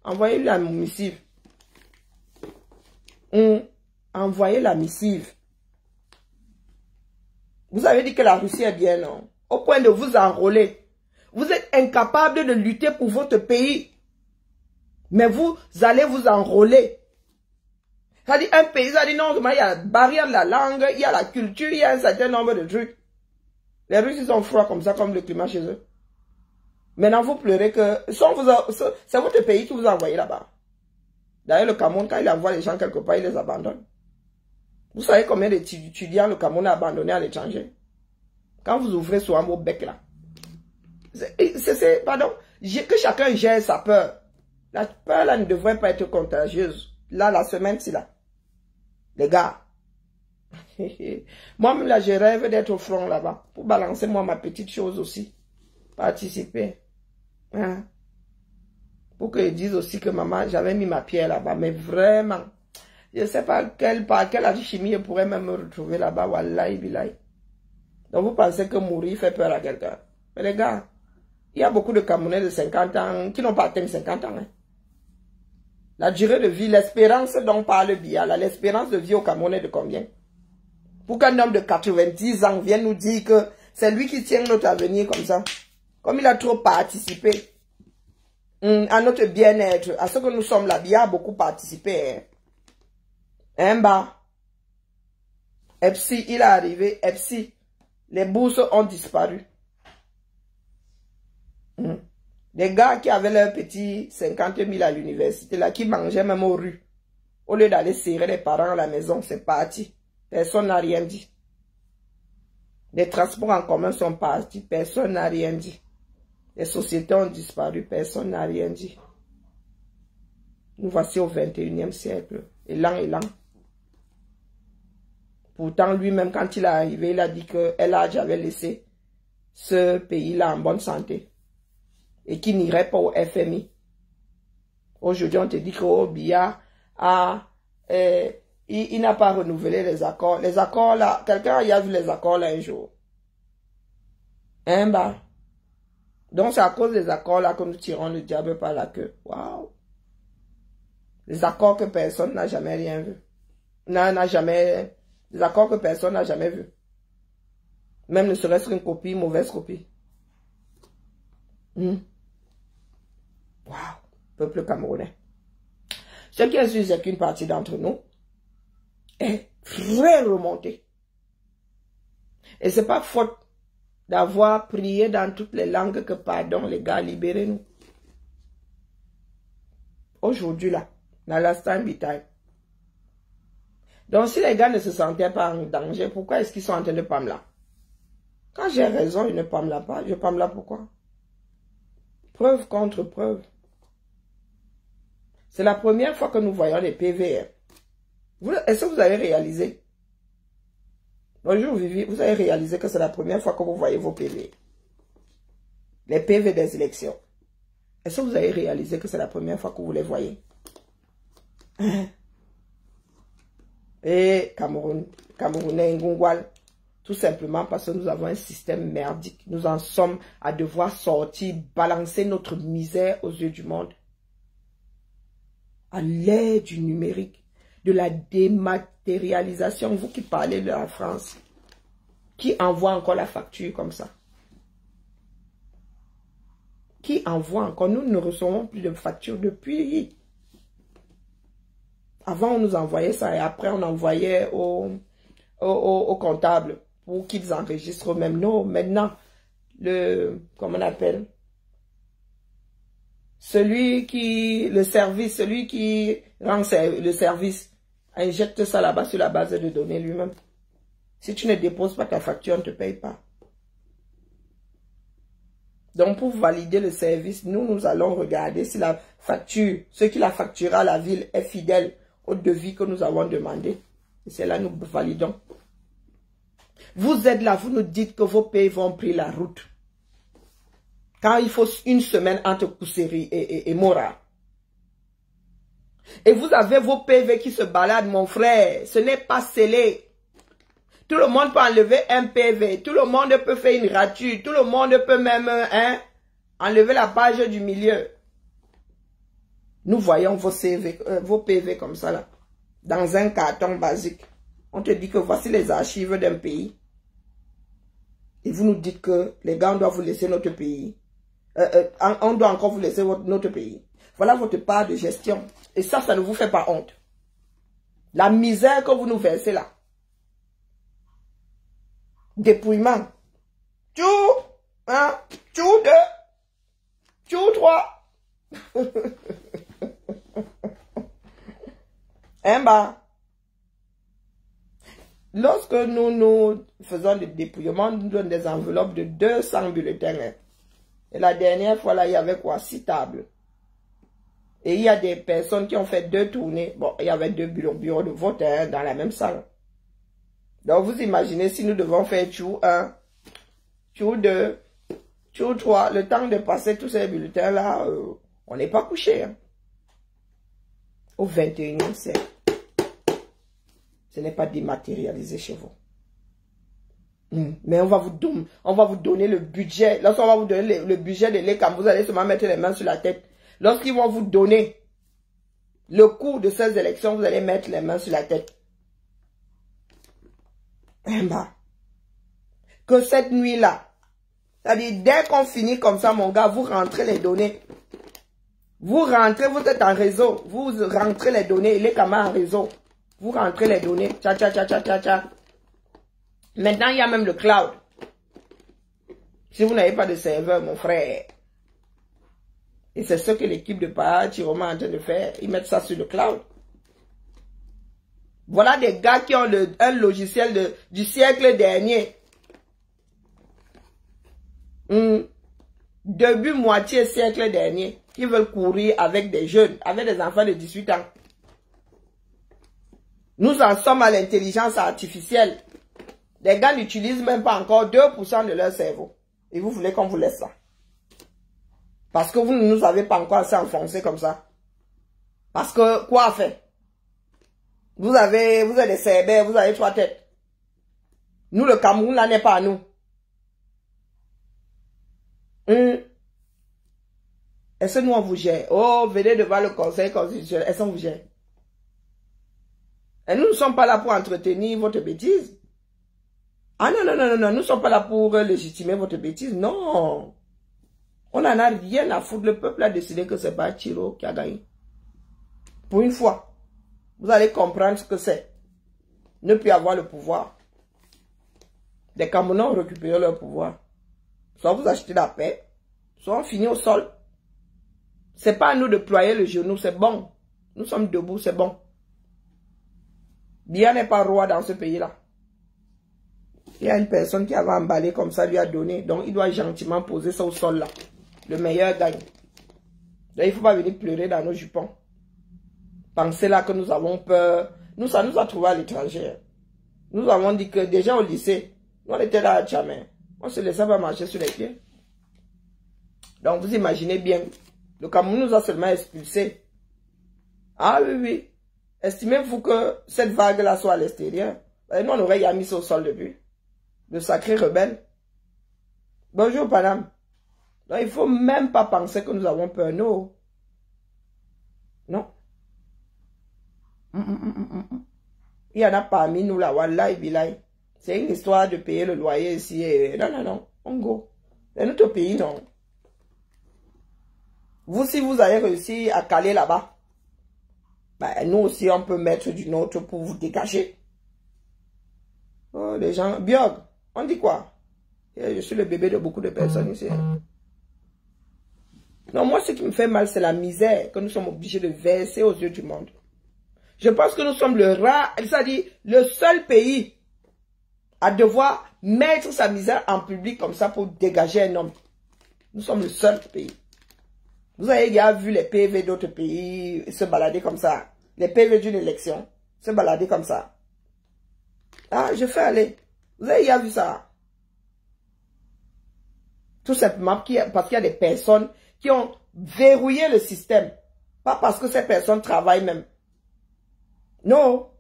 Envoyez-lui la missive. Envoyez la missive. Vous avez dit que la Russie est bien, non? Au point de vous enrôler. Vous êtes incapable de lutter pour votre pays. Mais vous allez vous enrôler. Ça dit un pays, ça dit non, il y a la barrière de la langue, il y a la culture, il y a un certain nombre de trucs. Les Russes, ils sont froids comme ça, comme le climat chez eux. Maintenant, vous pleurez que... C'est votre pays qui vous a envoyé là-bas. D'ailleurs, le Cameroun, quand il envoie les gens quelque part, il les abandonne. Vous savez combien d'étudiants le Cameroun a abandonné à l'étranger? Quand vous ouvrez souvent vos becs là. Pardon, que chacun gère sa peur. La peur là ne devrait pas être contagieuse. Là, la semaine, c'est là. Les gars. Moi-même là, je rêve d'être au front là-bas. Pour balancer moi ma petite chose aussi. Participer. Hein? Pour qu'ils disent aussi que maman, j'avais mis ma pierre là-bas. Mais vraiment, je ne sais pas par quelle alchimie je pourrais même me retrouver là-bas. Wallahi billahi. Donc vous pensez que mourir fait peur à quelqu'un. Mais les gars, il y a beaucoup de Camerounais de 50 ans qui n'ont pas atteint 50 ans. Hein. La durée de vie, l'espérance dont parle Biya, l'espérance de vie au Cameroun est de combien? Pour qu'un homme de 90 ans vienne nous dire que c'est lui qui tient notre avenir comme ça. Comme il a trop participé à notre bien-être, à ce que nous sommes là, Biya a beaucoup participé. Hein, bah. EPSI, il est arrivé, EPSI. Les bourses ont disparu. Les gars qui avaient leurs petits 50 000 à l'université, là, qui mangeaient même aux rues. Au lieu d'aller serrer les parents à la maison, c'est parti. Personne n'a rien dit. Les transports en commun sont partis, personne n'a rien dit. Les sociétés ont disparu, personne n'a rien dit. Nous voici au 21e siècle. Élan, élan. Pourtant, lui-même, quand il est arrivé, il a dit que El Hadj avait laissé ce pays-là en bonne santé. Et qui n'irait pas au FMI. Aujourd'hui, on te dit que oh, Biya il n'a pas renouvelé les accords. Les accords là, quelqu'un a vu les accords là un jour. Hein, bah. Donc, c'est à cause des accords là que nous tirons le diable par la queue. Waouh. Les accords que personne n'a jamais rien vu. Les accords que personne n'a jamais vu. Même ne serait-ce qu'une copie, mauvaise copie. Waouh, peuple camerounais. Ce qui est sûr, c'est qu'une partie d'entre nous est très remontée. Et c'est pas faute d'avoir prié dans toutes les langues que pardon, les gars, libérez-nous. Aujourd'hui, là, dans la time be time. Donc, si les gars ne se sentaient pas en danger, pourquoi est-ce qu'ils sont en train de pas me là? Quand j'ai raison, ils ne pas me là pas. Je pas me là pourquoi? Preuve contre preuve. C'est la première fois que nous voyons les PV. Est-ce que vous avez réalisé? Bonjour Vivi, vous avez réalisé que c'est la première fois que vous voyez vos PV. Les PV des élections. Est-ce que vous avez réalisé que c'est la première fois que vous les voyez? Et Camerounais, Ngungwal, tout simplement parce que nous avons un système merdique. Nous en sommes à devoir sortir, balancer notre misère aux yeux du monde. À l'ère du numérique, de la dématérialisation. Vous qui parlez de la France, qui envoie encore la facture comme ça? Qui envoie encore? Nous ne recevons plus de facture depuis. Avant, on nous envoyait ça et après, on envoyait au comptable pour qu'ils enregistrent eux-mêmes. Non, maintenant, comment on appelle, celui qui rend le service, injecte ça là-bas sur la base de données lui-même. Si tu ne déposes pas ta facture, on ne te paye pas. Donc, pour valider le service, nous allons regarder si la facture, ce qui la facturé à la ville est fidèle au devis que nous avons demandé. Et c'est là nous validons. Vous êtes là, vous nous dites que vos pays vont prendre la route. Quand il faut une semaine entre Kousséri et Mora. Et vous avez vos PV qui se baladent, mon frère. Ce n'est pas scellé. Tout le monde peut enlever un PV. Tout le monde peut faire une rature. Tout le monde peut même enlever la page du milieu. Nous voyons vos PV comme ça là. Dans un carton basique. On te dit que voici les archives d'un pays. Et vous nous dites que les gars, on doit vous laisser notre pays. On doit encore vous laisser notre pays. Voilà votre part de gestion. Et ça ne vous fait pas honte. La misère que vous nous versez là. Dépouillement. Tchou, 1, tchou 2, tchou 3. Lorsque nous faisons le dépouillement, nous donnons des enveloppes de 200 bulletins. Et la dernière fois, là, il y avait quoi? 6 tables. Et il y a des personnes qui ont fait 2 tournées. Bon, il y avait 2 bureaux de vote dans la même salle. Donc, vous imaginez si nous devons faire tchou 1, tchou 2, tchou 3, le temps de passer tous ces bulletins-là, on n'est pas couché. Hein. Au 21e siècle. Ce n'est pas dématérialisé chez vous. Mais on va vous donner le budget. Lorsqu'on va vous donner le budget de l'ECAM, vous allez seulement mettre les mains sur la tête. Lorsqu'ils vont vous donner le coût de ces élections, vous allez mettre les mains sur la tête. Que cette nuit-là, c'est-à-dire dès qu'on finit comme ça, mon gars, vous rentrez les données. Vous rentrez, vous êtes en réseau. Vous rentrez les données, les camarades en réseau. Vous rentrez les données. Tcha, tcha, tcha, tcha, tcha, tcha. Maintenant, il y a même le cloud. Si vous n'avez pas de serveur, mon frère. Et c'est ce que l'équipe de Para Chiroma est en train de faire. Ils mettent ça sur le cloud. Voilà des gars qui ont un logiciel du siècle dernier. Début, moitié siècle dernier. Qui veulent courir avec des jeunes, avec des enfants de 18 ans. Nous en sommes à l'intelligence artificielle. Les gars n'utilisent même pas encore 2% de leur cerveau. Et vous voulez qu'on vous laisse ça. Parce que vous ne nous avez pas encore assez enfoncé comme ça. Parce que, quoi faire? Vous avez des cerbères, vous avez 3 têtes. Nous, le Cameroun, là, n'est pas à nous. Est-ce que nous, on vous gère? Oh, venez devant le conseil constitutionnel. Est-ce qu'on vous gère? Et nous ne sommes pas là pour entretenir votre bêtise. Ah non, non, non, non, non. Nous ne sommes pas là pour légitimer votre bêtise. Non. On n'en a rien à foutre. Le peuple a décidé que c'est pas Chiro qui a gagné. Pour une fois, vous allez comprendre ce que c'est. Ne plus avoir le pouvoir. Les Camerounais ont récupéré leur pouvoir. Soit vous achetez la paix, soit on finit au sol. C'est pas à nous de ployer le genou, c'est bon. Nous sommes debout, c'est bon. Bien n'est pas roi dans ce pays-là. Il y a une personne qui avait emballé comme ça, lui a donné. Donc, il doit gentiment poser ça au sol là. Le meilleur gagne. Donc, il ne faut pas venir pleurer dans nos jupons. Pensez là que nous avons peur. Nous, ça nous a trouvé à l'étranger. Nous avons dit que déjà au lycée, nous on était là à Tchama. On se laissait pas marcher sur les pieds. Donc, vous imaginez bien. Le Cameroun nous a seulement expulsés. Ah oui, oui. Estimez-vous que cette vague-là soit à l'extérieur? Nous, on aurait mis ça au sol depuis. Le sacré rebelle. Bonjour, Paname. Donc, il ne faut même pas penser que nous avons peur. Non. Non. Il y en a parmi nous là. Wallahi, billahi. C'est une histoire de payer le loyer ici. Non, non, non. On go. C'est notre pays, non. Vous, si vous avez réussi à caler là-bas, ben, nous aussi, on peut mettre du nôtre pour vous dégager. Oh, les gens, Biog, on dit quoi? Et je suis le bébé de beaucoup de personnes ici. Non, moi, ce qui me fait mal, c'est la misère que nous sommes obligés de verser aux yeux du monde. Je pense que nous sommes le rare, c'est-à-dire le seul pays à devoir mettre sa misère en public comme ça pour dégager un homme. Nous sommes le seul pays. Vous avez déjà vu les PV d'autres pays se balader comme ça. Les PV d'une élection se balader comme ça. Ah, je fais aller. Vous avez déjà vu ça? Tout simplement parce qu'il y a des personnes qui ont verrouillé le système. Pas parce que ces personnes travaillent même. Non.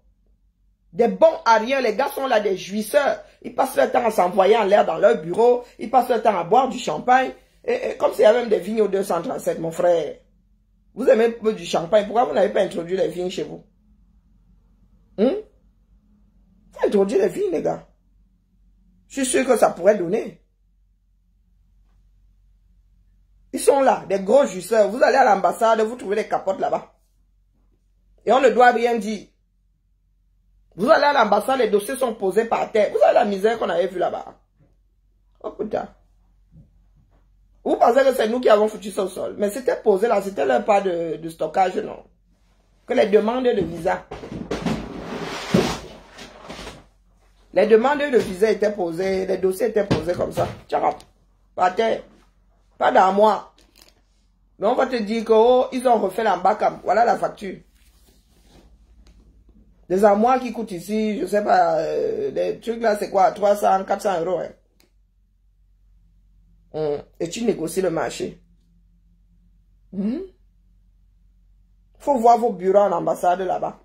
Des bons à rien, les gars sont là des jouisseurs. Ils passent leur temps à s'envoyer en l'air dans leur bureau. Ils passent leur temps à boire du champagne. Et comme s'il y avait même des vignes au 237, mon frère. Vous aimez du champagne, pourquoi vous n'avez pas introduit les vignes chez vous? Faut introduire les vignes, les gars. Je suis sûr que ça pourrait donner. Ils sont là, des gros jouisseurs. Vous allez à l'ambassade, vous trouvez des capotes là-bas. Et on ne doit rien dire. Vous allez à l'ambassade, les dossiers sont posés par terre. Vous avez la misère qu'on avait vue là-bas. Oh putain. Vous pensez que c'est nous qui avons foutu ça au sol. Mais c'était posé là, c'était leur part de stockage, non. Que les demandes de visa. Les demandes de visa étaient posées, les dossiers étaient posés comme ça. Tchara, par terre. Pas dans moi. Mais on va te dire que oh, ils ont refait l'embacam. Voilà la facture. Des armoires qui coûtent ici, je sais pas, les trucs là c'est quoi, 300, 400 euros. Hein. Et tu négocies le marché. Faut voir vos bureaux en ambassade là-bas.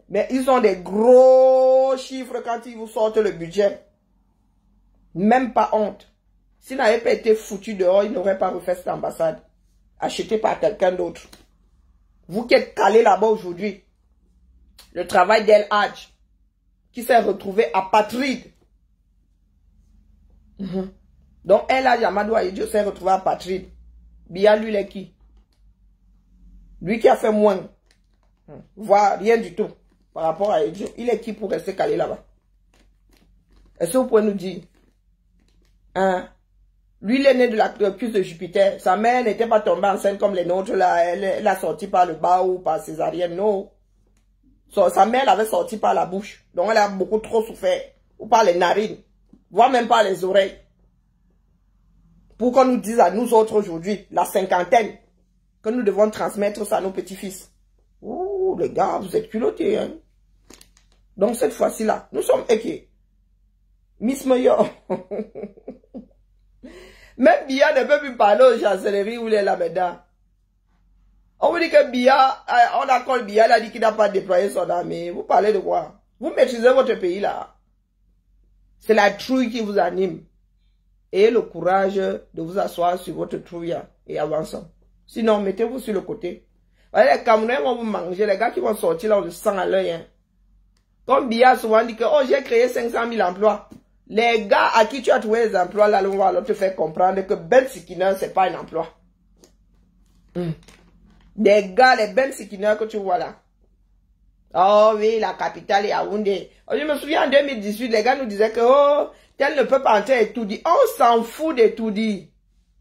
Mais ils ont des gros chiffres quand ils vous sortent le budget. Même pas honte. S'il n'avait pas été foutu dehors, il n'aurait pas refait cette ambassade. Acheté par quelqu'un d'autre. Vous qui êtes calés là-bas aujourd'hui. Le travail d'El Hadj, qui s'est retrouvé apatride. Donc El Hadj Amadou Ahidjo s'est retrouvé apatride. Biya, lui, il est qui? Lui qui a fait moins. Voire rien du tout par rapport à Ahidjo. Il est qui pour rester calé là-bas? Est-ce que vous pouvez nous dire? Hein? Lui, il est né de la cuisse de Jupiter. Sa mère n'était pas tombée enceinte comme les nôtres là. Elle a sorti par le bas ou par césarienne. Non. Sa mère l'avait sorti par la bouche. Donc elle a beaucoup trop souffert. Ou par les narines. Voire même par les oreilles. Pour qu'on nous dise à nous autres aujourd'hui, la cinquantaine, que nous devons transmettre ça à nos petits-fils. Ouh, les gars, vous êtes culottés, hein. Donc cette fois-ci là, nous sommes équipés. Miss Meyer. Même Biya ne peut plus parler aux chancelleries où il est là maintenant. On vous dit que Biya, on accorde Biya, il a dit qu'il n'a pas déployé son armée. Vous parlez de quoi? Vous maîtrisez votre pays là. C'est la trouille qui vous anime. Ayez le courage de vous asseoir sur votre trouille et avançons. Sinon, mettez-vous sur le côté. Les Camerounais vont vous manger, les gars qui vont sortir là, on le sent à l'œil. Hein. Comme Biya souvent dit que oh, j'ai créé 500 000 emplois. Les gars à qui tu as trouvé les emplois là, on va te faire comprendre que Ben Sikina, c'est pas un emploi. Des gars, les Ben Sikina que tu vois là. Oh oui, la capitale est Yaoundé. Oh, je me souviens en 2018, les gars nous disaient que oh, tel ne peut pas entrer et tout dit. On s'en fout de tout dit.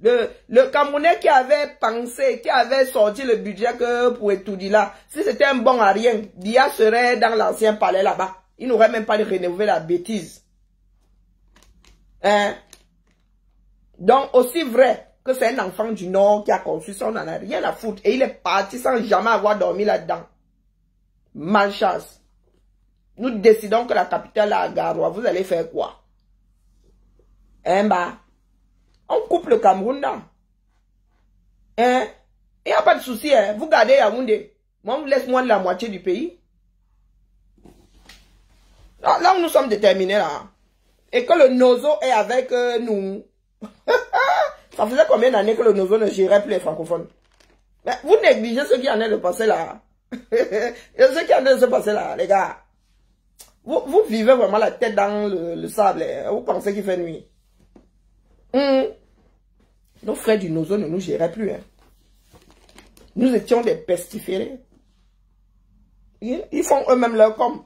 Le Camerounais qui avait pensé, qui avait sorti le budget que pour étudier là, si c'était un bon à rien, Biya serait dans l'ancien palais là-bas. Il n'aurait même pas de rénover la bêtise. Hein? Donc, aussi vrai que c'est un enfant du Nord qui a conçu ça, on n'en a rien à foutre. Et il est parti sans jamais avoir dormi là-dedans. Malchance. Nous décidons que la capitale est à Garoua. Vous allez faire quoi? Hein, bah? On coupe le Cameroun là. Hein? Il n'y a pas de souci, hein? Vous gardez Yaoundé. Moi, on vous laisse moins de la moitié du pays. Là où nous sommes déterminés là. Et que le Nozo est avec nous. Ça faisait combien d'années que le Nozo ne gérait plus les francophones? Mais vous négligez ce qui en est de passer là. Ce qui en est de se passer là, les gars. Vous vivez vraiment la tête dans le sable. Vous pensez qu'il fait nuit. Nos frères du Nozo ne nous géraient plus. Hein. Nous étions des pestiférés. Ils font eux-mêmes leur com.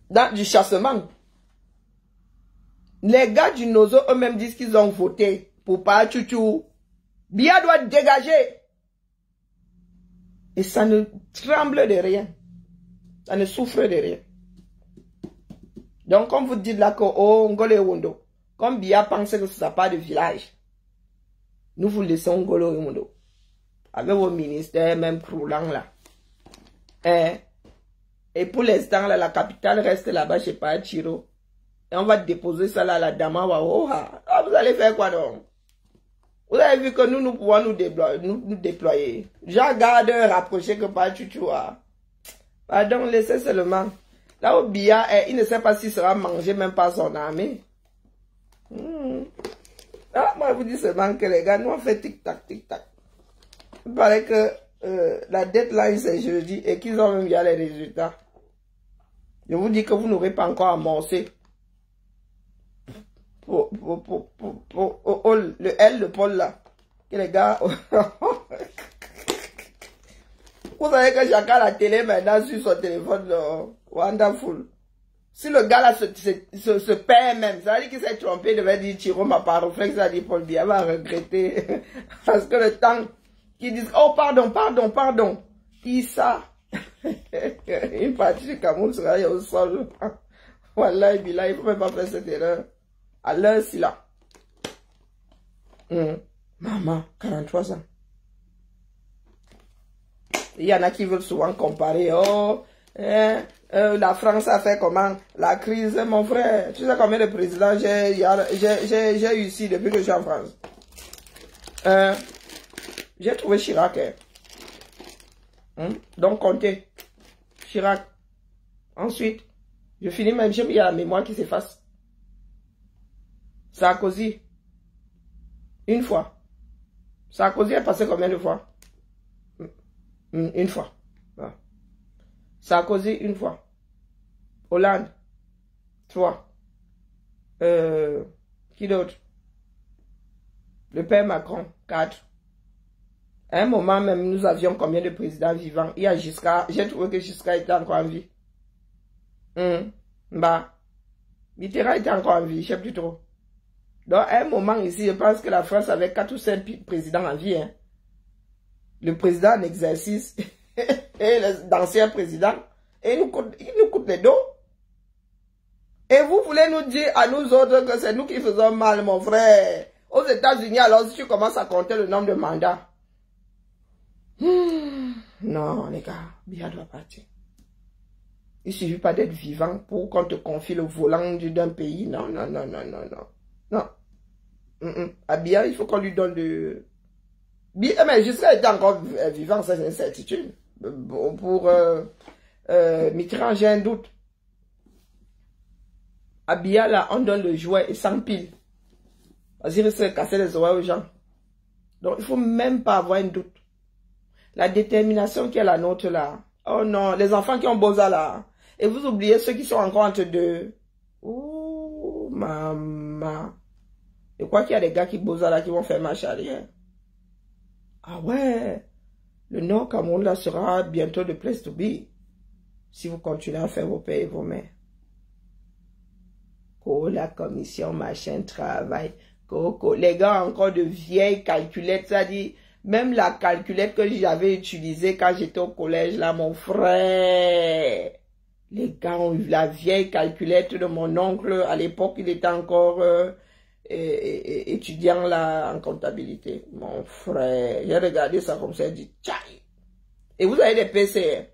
Dans du chassement. Les gars du Nozo eux-mêmes disent qu'ils ont voté pour pas Chouchou. Biya doit dégager. Et ça ne tremble de rien. Ça ne souffre de rien. Donc, comme vous dites là que, oh, Ngolo et Wondo, comme Biya pense que ce n'est pas de village, nous vous laissons Ngolo et Wondo. Avec vos ministères, même croulant là. Et pour l'instant, là, la capitale reste là-bas, je sais pas, Chiro. Et on va déposer ça là à la Dama. Ah, vous allez faire quoi donc? Vous avez vu que nous pouvons nous déployer. Jean garde rapproché que pas Chouchoua. Pardon, laissez seulement. Là où Biya est, il ne sait pas s'il sera mangé même par son armée. Ah, moi, je vous dis seulement que les gars, nous on fait tic-tac, tic-tac. Il paraît que la deadline c'est jeudi et qu'ils ont même bien les résultats. Je vous dis que vous n'aurez pas encore amorcé. Le Paul là. Que les gars. Vous savez que chacun a la télé maintenant sur son téléphone. Wonderful. Si le gars là se perd même, ça veut dire qu'il s'est trompé, il devait dire Chiro m'a pas réflexe, ça dit Paul Biya va regretter. Parce que le temps qu'ils disent oh pardon. Qui ça? Une partie du Cameroun sera au sol. Wallah, il ne faut même pas faire cette erreur. À l'heure, si là. Maman, 43 ans. Il y en a qui veulent souvent comparer. Oh, la France a fait comment? La crise, mon frère. Tu sais combien de présidents j'ai eu ici depuis que je suis en France? J'ai trouvé Chirac. Donc, comptez. Chirac. Ensuite, je finis même, il y a la mémoire qui s'efface. Sarkozy. Une fois. Sarkozy est passé combien de fois? Une fois. Ah. Sarkozy, une fois. Hollande. 3. Qui d'autre? Le père Macron. 4. À un moment même, nous avions combien de présidents vivants? Il y a Giscard. J'ai trouvé que Giscard était encore en vie. Mitterrand était encore en vie, je sais plus trop. Donc, à un moment ici, je pense que la France avait 4 ou 5 présidents en vie. Hein. Le président en exercice et l'ancien président. Et il nous coûte les dos. Et vous voulez nous dire à nous autres que c'est nous qui faisons mal, mon frère. Aux États-Unis, alors, si tu commences à compter le nombre de mandats. Non, les gars, Biya doit partir. Il ne suffit pas d'être vivant pour qu'on te confie le volant d'un pays. Non. À Biya, il faut qu'on lui donne de... Mais jusqu'à être encore vivant, ça c'est une certitude. Pour Mitterrand, j'ai un doute. À Biya, là, on donne le jouet et sans pile. Parce qu'il risque de casser les oreilles aux gens. Donc, il ne faut même pas avoir un doute. La détermination qui est la nôtre là. Oh non, les enfants qui ont Boza là. Et vous oubliez ceux qui sont encore entre deux. Oh, maman. Je crois qu'il y a des gars qui Boza là qui vont faire marche arrière. Ah ouais. Le Nord Cameroun là sera bientôt the place to be. Si vous continuez à faire vos pères et vos mères. Oh, la commission, machin, travail. Coco. Les gars encore de vieilles calculettes, ça dit... Même la calculette que j'avais utilisée quand j'étais au collège, là, mon frère. Les gars ont eu la vieille calculette de mon oncle. À l'époque, il était encore étudiant là en comptabilité. Mon frère, j'ai regardé ça comme ça, j'ai dit, tchaï. Et vous avez des PC.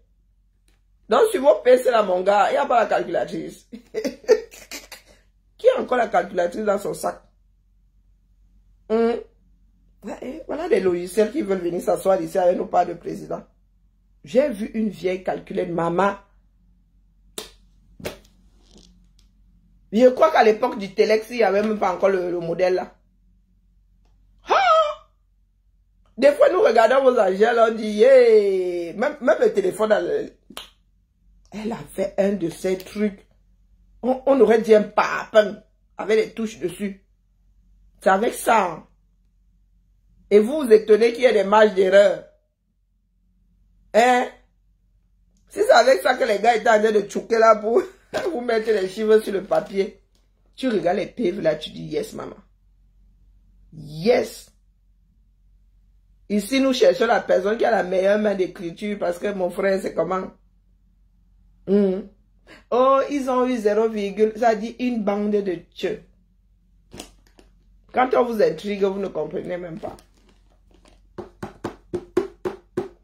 Donc, sur vos PC là, mon gars, il n'y a pas la calculatrice. Qui a encore la calculatrice dans son sac? Voilà des logiciels qui veulent venir s'asseoir ici avec nos pas de président. J'ai vu une vieille calculette, maman. Je crois qu'à l'époque du Telex, il n'y avait même pas encore le modèle là. Ah! Des fois, nous regardons vos agents, là, on dit, yeah! Même le téléphone, elle a fait un de ces trucs. On aurait dit un papin avec des touches dessus. C'est avec ça. Et vous vous étonnez qu'il y ait des marges d'erreur. Hein? Si c'est avec ça que les gars étaient en train de chouquer là pour vous mettre les chiffres sur le papier. Tu regardes les PV là, tu dis yes, maman. Yes. Ici, nous cherchons la personne qui a la meilleure main d'écriture parce que mon frère, c'est comment? Oh, ils ont eu 0, ça dit une bande de tcheux. Quand on vous intrigue, vous ne comprenez même pas.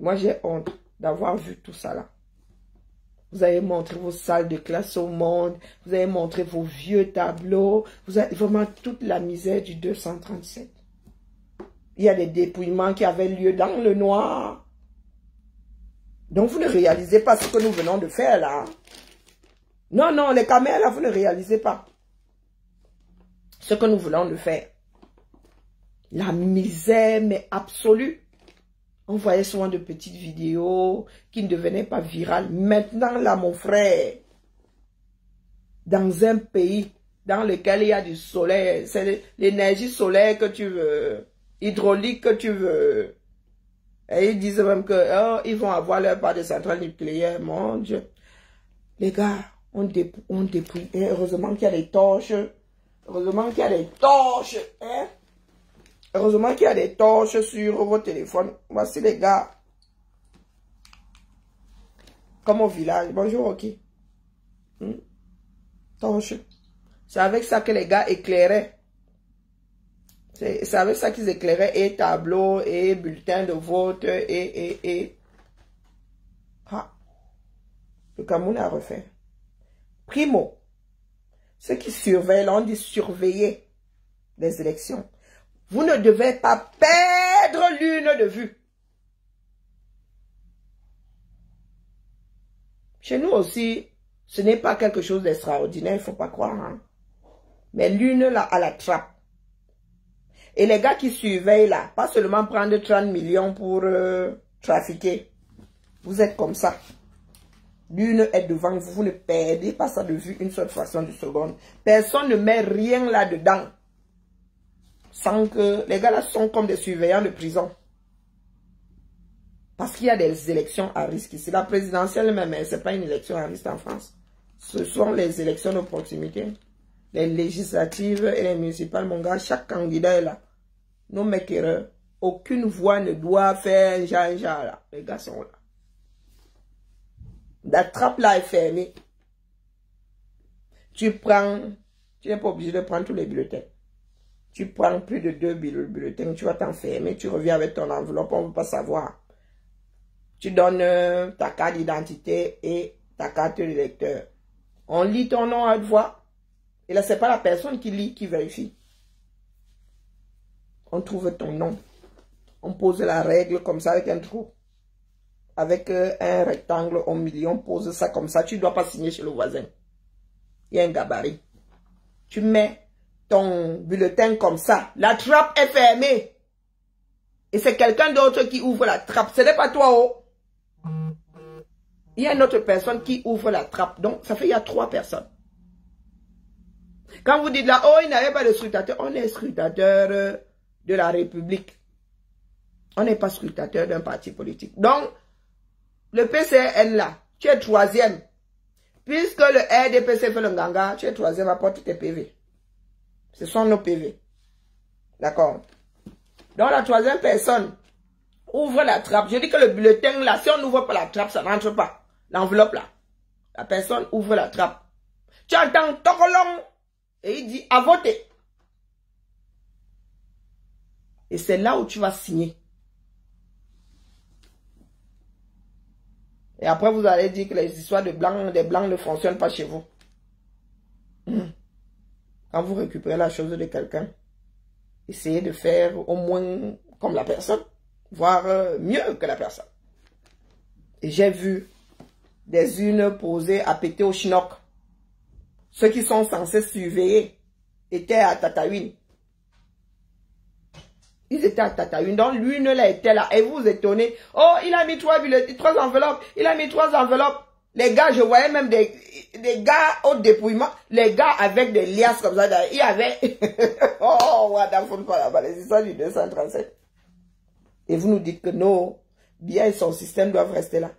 Moi, j'ai honte d'avoir vu tout ça là. Vous avez montré vos salles de classe au monde. Vous avez montré vos vieux tableaux. Vous avez vraiment toute la misère du 237. Il y a des dépouillements qui avaient lieu dans le noir. Donc, vous ne réalisez pas ce que nous venons de faire là. Non, non, les caméras là, vous ne réalisez pas ce que nous venons de faire. La misère, mais absolue. On voyait souvent de petites vidéos qui ne devenaient pas virales. Maintenant, là, mon frère, dans un pays dans lequel il y a du soleil, c'est l'énergie solaire que tu veux, hydraulique que tu veux. Et ils disent même que oh, ils vont avoir leur part de centrales nucléaires. Mon Dieu. Les gars, on dépouille. Et heureusement qu'il y a des torches. Heureusement qu'il y a des torches. Hein? Heureusement qu'il y a des torches sur vos téléphones. Voici les gars. Comme au village. Bonjour, ok. Torches. C'est avec ça que les gars éclairaient. C'est avec ça qu'ils éclairaient et tableaux et bulletins de vote et... Ah. Le Cameroun a refait. Primo. Ceux qui surveillent, là, on dit surveiller les élections. Vous ne devez pas perdre l'une de vue. Chez nous aussi, ce n'est pas quelque chose d'extraordinaire, il ne faut pas croire. Hein? Mais l'une là à la trappe. Et les gars qui surveillent là, pas seulement prendre 30 millions pour trafiquer. Vous êtes comme ça. L'une est devant vous, vous ne perdez pas ça de vue une seule fraction de seconde. Personne ne met rien là-dedans. Sans que les gars là sont comme des surveillants de prison. Parce qu'il y a des élections à risque ici. La présidentielle même, ce n'est pas une élection à risque en France. Ce sont les élections de proximité. Les législatives et les municipales, mon gars, chaque candidat est là. Nos mecs, aucune voix ne doit faire genre là. Les gars sont là. La trappe là est fermée. Tu prends, tu n'es pas obligé de prendre tous les bulletins. Tu prends plus de 2 bulletins, tu vas t'enfermer, tu reviens avec ton enveloppe, on ne veut pas savoir. Tu donnes ta carte d'identité et ta carte d'électeur. On lit ton nom à haute voix. Et là, ce n'est pas la personne qui lit, qui vérifie. On trouve ton nom. On pose la règle comme ça avec un trou. Avec un rectangle au milieu, on pose ça comme ça. Tu ne dois pas signer chez le voisin. Il y a un gabarit. Tu mets ton bulletin comme ça. La trappe est fermée. Et c'est quelqu'un d'autre qui ouvre la trappe. Ce n'est pas toi, oh. Il y a une autre personne qui ouvre la trappe. Donc, ça fait il y a 3 personnes. Quand vous dites là, oh, il n'avait pas de scrutateur. On est scrutateur de la République. On n'est pas scrutateur d'un parti politique. Donc, le PCN là, tu es 3e. Puisque le RDPC fait le ganga, tu es 3e, apporte tes PV. Ce sont nos PV. D'accord. Donc, la 3e personne ouvre la trappe. Je dis que le bulletin là, si on n'ouvre pas la trappe, ça n'entre pas. L'enveloppe là. La personne ouvre la trappe. Tu entends tocolong. Et il dit à voter. Et c'est là où tu vas signer. Et après, vous allez dire que les histoires des blancs ne fonctionnent pas chez vous. Quand vous récupérez la chose de quelqu'un, essayez de faire au moins comme la personne, voire mieux que la personne. Et j'ai vu des urnes posées à péter au schnock. Ceux qui sont censés surveiller étaient à Tataouine. Ils étaient à Tataouine. Donc l'une là était là. Et vous vous étonnez. Oh, il a mis 3 enveloppes. Il a mis 3 enveloppes. Les gars, je voyais même des gars au dépouillement. Les gars avec des liasses comme ça. Il y avait... oh, voilà, les histoires du 237. Et vous nous dites que nos biens et son système doivent rester là.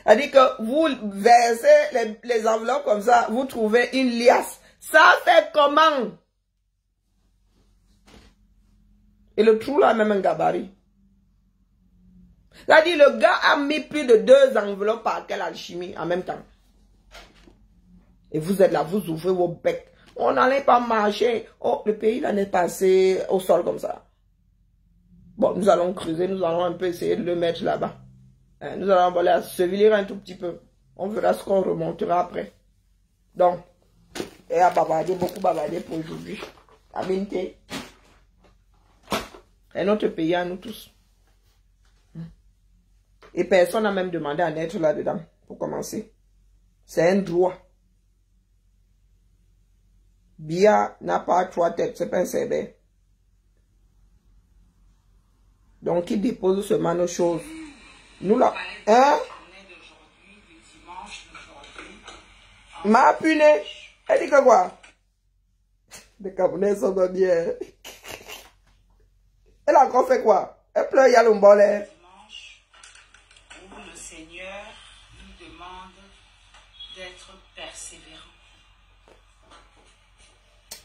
C'est-à-dire que vous versez les enveloppes comme ça, vous trouvez une liasse. Ça fait comment? Et le trou là, même un gabarit. C'est-à-dire, le gars a mis plus de 2 enveloppes par quelle alchimie en même temps. Et vous êtes là, vous ouvrez vos becs. On n'allait pas marcher. Oh, le pays là n'est pas passé au sol comme ça. Bon, nous allons creuser, nous allons un peu essayer de le mettre là-bas. Nous allons aller sevilir un tout petit peu. On verra ce qu'on remontera après. Donc, et à bavarder, beaucoup bavarder pour aujourd'hui. Aminté. C'est notre pays à nous tous. Et personne n'a même demandé à naître là-dedans, pour commencer. C'est un droit. Bia n'a pas 3 têtes, c'est pas un cerbère. Donc, il dépose seulement nos choses. Nous là, hein? Ma punée. Elle dit que quoi? Les Camerounais sont bien. Elle a encore fait quoi? Elle pleure, il y a le mbolet. Où le Seigneur nous demande d'être persévérant.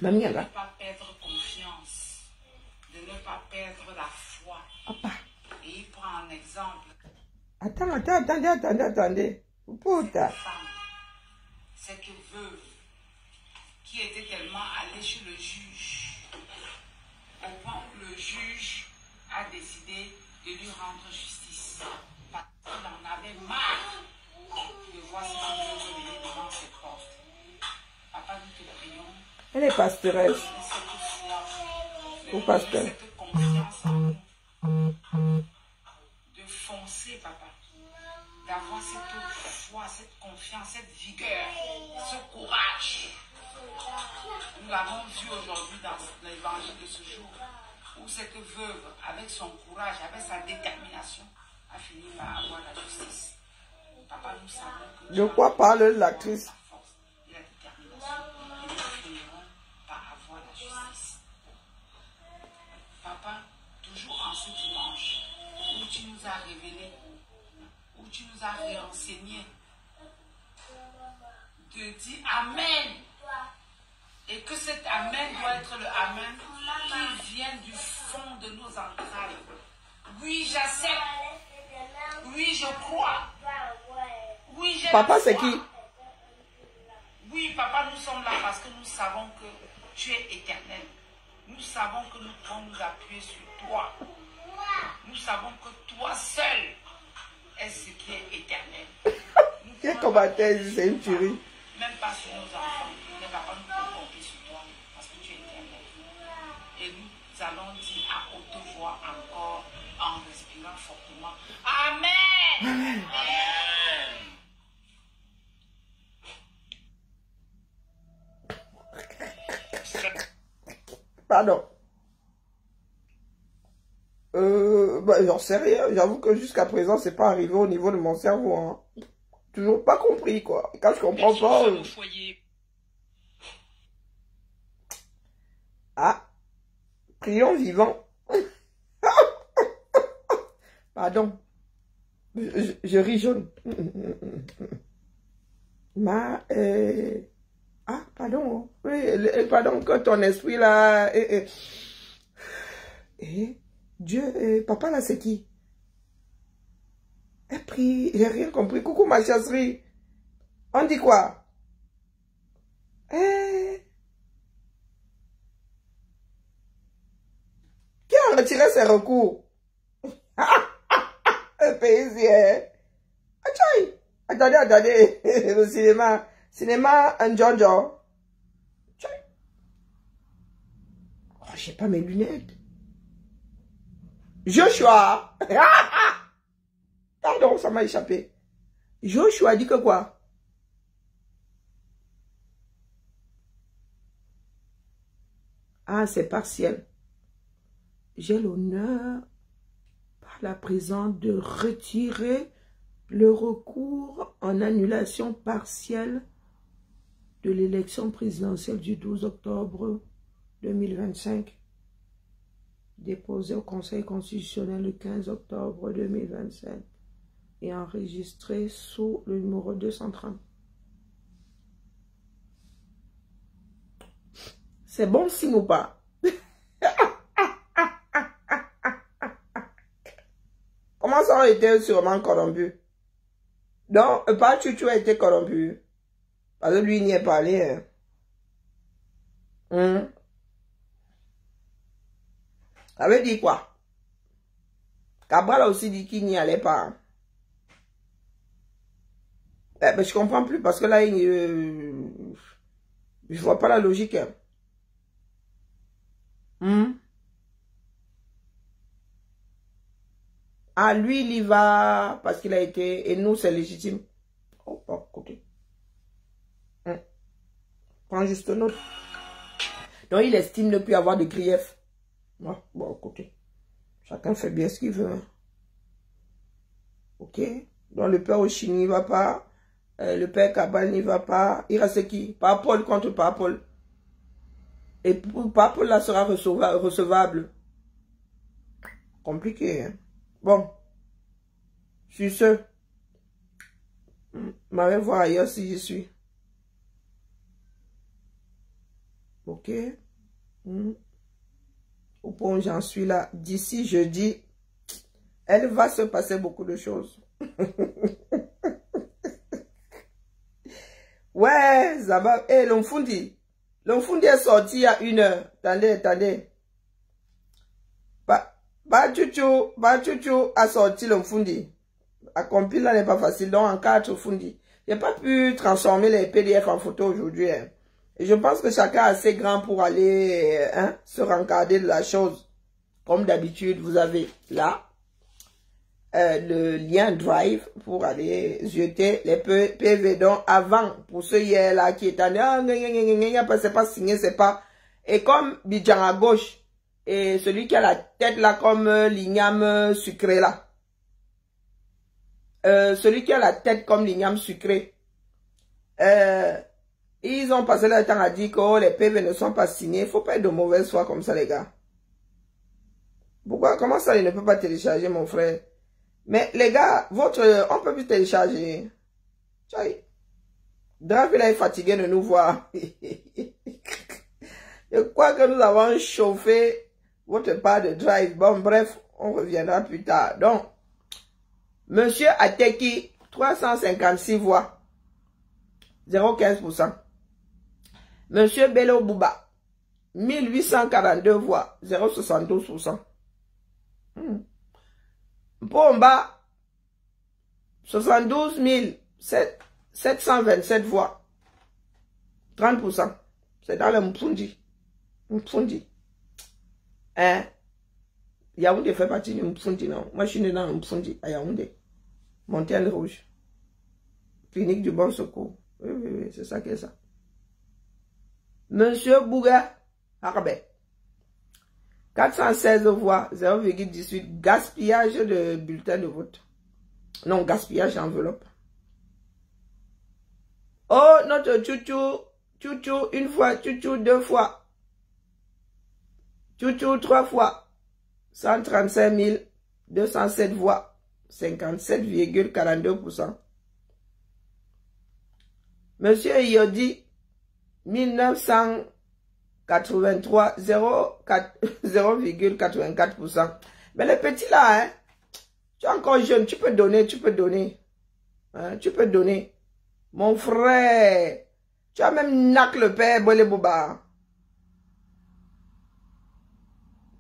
De ne pas perdre confiance. De ne pas perdre la foi. Et il prend un exemple. Attendez. Putain. Cette veuve qui était tellement allée chez le juge au point où le juge a décidé de lui rendre justice. Parce qu'il en avait marre de voir cette veuve venir devant ses portes. Papa, nous te prions. Elle est pastoresse. Ou pasteur. Cette confiance en nous. De foncer, papa. D'avoir cette foi, cette confiance, cette vigueur, ce courage. Nous l'avons vu aujourd'hui dans l'évangile de ce jour, où cette veuve, avec son courage, avec sa détermination, a fini par avoir la justice. Papa, nous savons que de quoi parle l'actrice? La force et la détermination, et nous finirons par avoir la justice. Papa, toujours en ce dimanche, où tu nous as révélé, où tu nous as réenseigné, de dire Amen. Et que cet Amen doit être le Amen qui vient du fond de nos entrailles. Oui, j'accepte. Oui, je crois. Oui, j'ai Papa, c'est qui? Oui, papa, nous sommes là parce que nous savons que tu es éternel. Nous savons que nous pouvons nous appuyer sur toi. Nous savons que toi seul est ce qui est éternel. Quel commentaire, c'est une tuerie. Même pas sur nos enfants. Mais papa, nous pouvons compter sur toi parce que tu es éternel. Et nous allons dire à haute voix encore en respirant fortement. Amen. Amen. Pardon. J'en sais rien. J'avoue que jusqu'à présent, c'est pas arrivé au niveau de mon cerveau. Hein. Toujours pas compris, quoi. Et quand je comprends pas... Ah. Prions vivant. Pardon. Je ris jaune. Ah, pardon. Oui, pardon, que ton esprit là... Dieu, papa là, c'est qui? Elle prie, j'ai rien compris. Coucou ma chasserie. On dit quoi? Qui a retiré ses recours? Un paysien. Attendez. Le cinéma, un Jojo. Oh, j'ai pas mes lunettes. Joshua. Pardon, ça m'a échappé. Joshua dit que quoi? Ah, c'est partiel. J'ai l'honneur, par la présence, de retirer le recours en annulation partielle de l'élection présidentielle du 12 octobre 2025, déposé au Conseil constitutionnel le 15 octobre 2025. et enregistré sous le numéro 230. C'est bon signe ou pas? Comment ça a été sûrement corrompu? Donc, pas Chuchu a été corrompu. Parce que lui, il n'y est pas allé. Ça veut dire quoi? Cabral a aussi dit qu'il n'y allait pas. Mais je comprends plus parce que là, je vois pas la logique. Ah, lui, il y va parce qu'il a été... Et nous, c'est légitime. Oh, écoutez. Prends juste note. Donc, il estime ne plus avoir de grief. Bon, écoutez. Chacun fait bien ce qu'il veut. Ok? Donc, le père Oshi n'y va pas. Le père Cabal n'y va pas. Il reste qui? Paul contre Paul. Et pour Paul, là, sera recevable. Compliqué, hein? Bon. Sur ce, je vais voir ailleurs si j'y suis. Ok. Au point où j'en suis là, d'ici jeudi, elle va se passer beaucoup de choses. Ouais, ça va. Eh, l'Omfundi est sorti il y a 1 heure. Attendez. Ba Chuchu a sorti l'Omfundi. Accomplir là n'est pas facile. Donc, en 4 Fundi. J'ai pas pu transformer les PDF en photo aujourd'hui. Hein. Et je pense que chacun est assez grand pour aller se rencarder de la chose. Comme d'habitude, vous avez là le lien Drive pour aller jeter les PV. Donc, avant, pour ceux hier là qui étaient c'est pas signé, c'est pas. Et comme Bidjan à gauche, et celui qui a la tête là comme l'igname sucré là. Celui qui a la tête comme l'igname sucré. Ils ont passé leur temps à dire que oh, les PV ne sont pas signés. Il ne faut pas être de mauvaise foi comme ça, les gars. Pourquoi? Comment ça, il ne peut pas télécharger, mon frère? Mais les gars, on ne peut plus télécharger. Drive, il est fatigué de nous voir. Je crois que nous avons chauffé votre part de Drive. Bon, bref, on reviendra plus tard. Donc, Monsieur Ateki, 356 voix. 0,15%. Monsieur Bello Bouba, 1842 voix, 0,72%. Pomba, 72 727 voix, 30%. C'est dans le Mpfundi. Hein? Yaoundé fait partie du Mpfundi, non? Moi, je suis né dans le Mpfundi, à Yaoundé. Montagne Rouge. Clinique du Bon Secours. Oui, c'est ça qui est ça. Monsieur Bouga Harbe, 416 voix, 0,18. Gaspillage de bulletin de vote. Non, gaspillage d'enveloppe. Oh, notre Chouchou, 1 fois, Chouchou 2 fois. Chouchou 3 fois. 135 207 voix. 57,42%. Monsieur Yodi, 1983, 0,84%. Mais les petits là, hein, tu es encore jeune, tu peux donner. Hein, tu peux donner. Mon frère, tu as même nac le père, Bolé Bouba.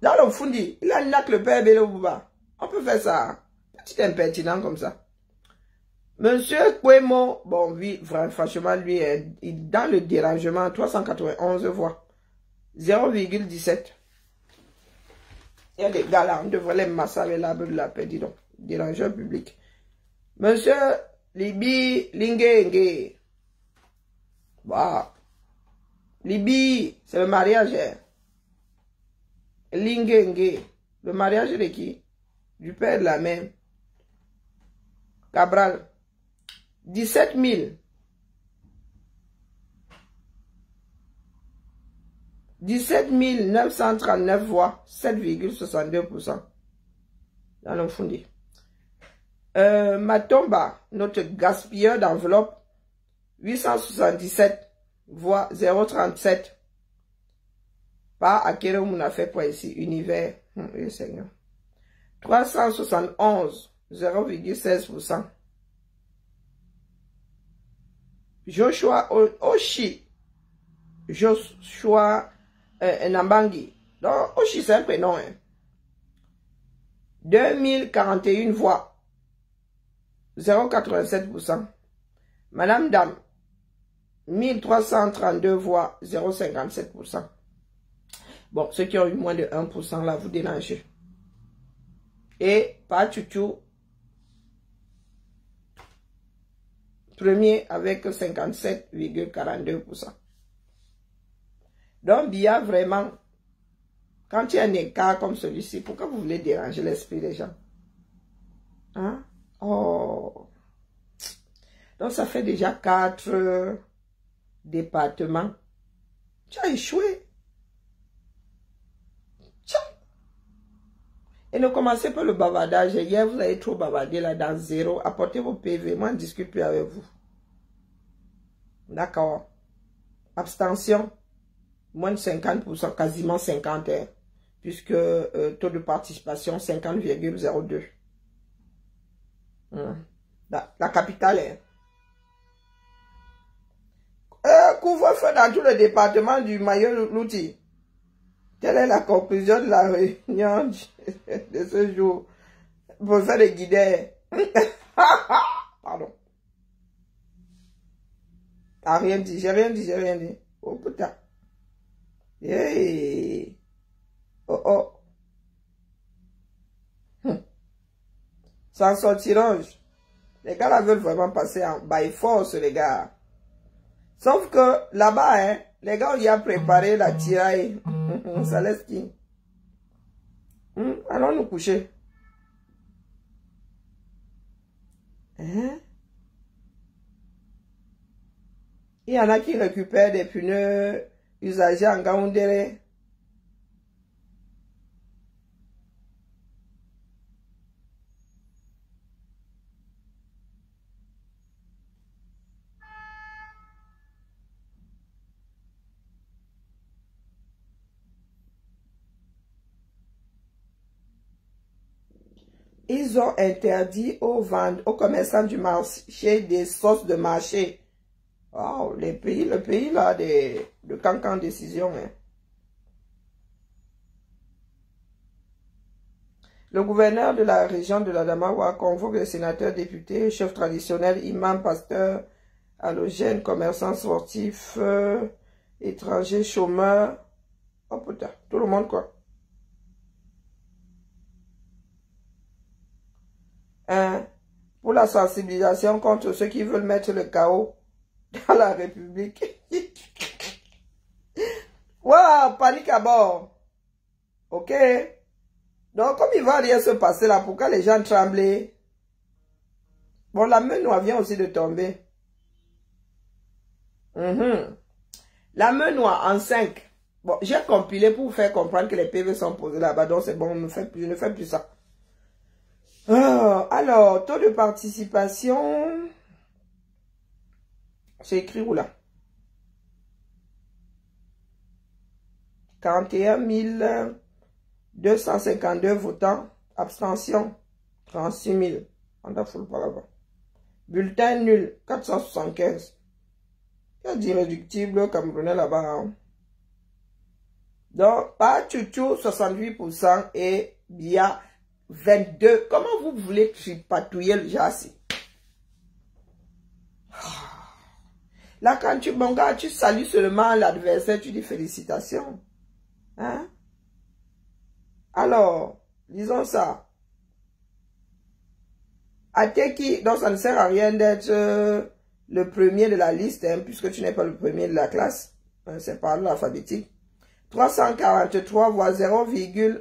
Dans le Fundi, il a nac le père, Bolé Bouba. On peut faire ça. Petit impertinent comme ça. Monsieur Kwemo, bon, oui, franchement, lui, il dans le dérangement, 391 voix. 0,17. Il y a des gars là, on devrait les massacrer l'arbre de la paix, dis donc. Dérangeur public. Monsieur Libi Lingenge. Bah. Libi, c'est le mariage. Lingenge. Le mariage de qui? Du père de la mère. Cabral. 17 000. 17 939 voix, 7,62%. Dans le Fundi. Matomba, notre gaspilleur d'enveloppe, 877 voix 037. Pas à quel on a fait pour ici, univers. Oui, Seigneur. 371, 0,16%. Joshua Oshi. Joshua Nambangi. Donc, Oshi, c'est un prénom. Hein. 2041 voix. 0,87%. Madame Dame. 1332 voix. 0,57%. Bon, ceux qui ont eu moins de 1%, là, vous dérangez. Et pas Tutu. Premier avec 57,42%. Donc, Bia, vraiment, quand il y a un écart comme celui-ci, pourquoi vous voulez déranger l'esprit des gens? Hein? Oh. Donc, ça fait déjà 4 départements. Tu as échoué. Tiens. Et ne commencez pas le bavardage. Hier, vous avez trop bavardé là dans 0. Apportez vos PV. Moi, je ne discute plus avec vous. D'accord. Abstention. Moins de 50%, quasiment 50%. Puisque taux de participation 50,02. La capitale est. Couvre-feu dans tout le département du Mayo-Louti. Quelle est la conclusion de la réunion de ce jour? Pour faire des guidets. Pardon. T'as rien dit, j'ai rien dit, j'ai rien dit. Oh putain. Hey. Oh oh. Sans sortiront. Les gars là veulent vraiment passer en by force, les gars. Sauf que là-bas, hein, les gars, ils ont préparé la tiraille. Ça laisse qui? Allons nous coucher. Hein? Il y en a qui récupèrent des pneus usagés en Gaoundéré. Ils ont interdit aux commerçants du marché des sauces de marché. Oh, le pays là, de cancan décision. Hein. Le gouverneur de la région de l'Adamawa convoque les sénateurs, députés, chefs traditionnels, imams, pasteurs, halogènes, commerçants sportifs, étrangers, chômeurs. Oh putain, tout le monde quoi. Hein? Pour la sensibilisation contre ceux qui veulent mettre le chaos dans la République. Waouh, panique à bord. Ok? Donc, comme il va rien se passer là, pourquoi les gens tremblent? Bon, la main noire vient aussi de tomber. La main noire en 5. Bon, j'ai compilé pour vous faire comprendre que les PV sont posés là-bas. Donc, c'est bon, je ne fais plus ça. Alors, taux de participation. C'est écrit où là? 41 252 votants. Abstention. 36 000. On a full par là-bas. Bulletin nul. 475. Il y a d'irréductibles camerounais là-bas. Hein. Donc, pas Tutu 68% et Bia 22. Comment vous voulez tripatouiller le jassi? Là, quand tu, mon gars, tu salues seulement l'adversaire, tu dis félicitations. Hein? Alors, disons ça. Ateki, donc ça ne sert à rien d'être le premier de la liste, hein, puisque tu n'es pas le premier de la classe. Hein, c'est par l'ordre alphabétique. 343 voix 0,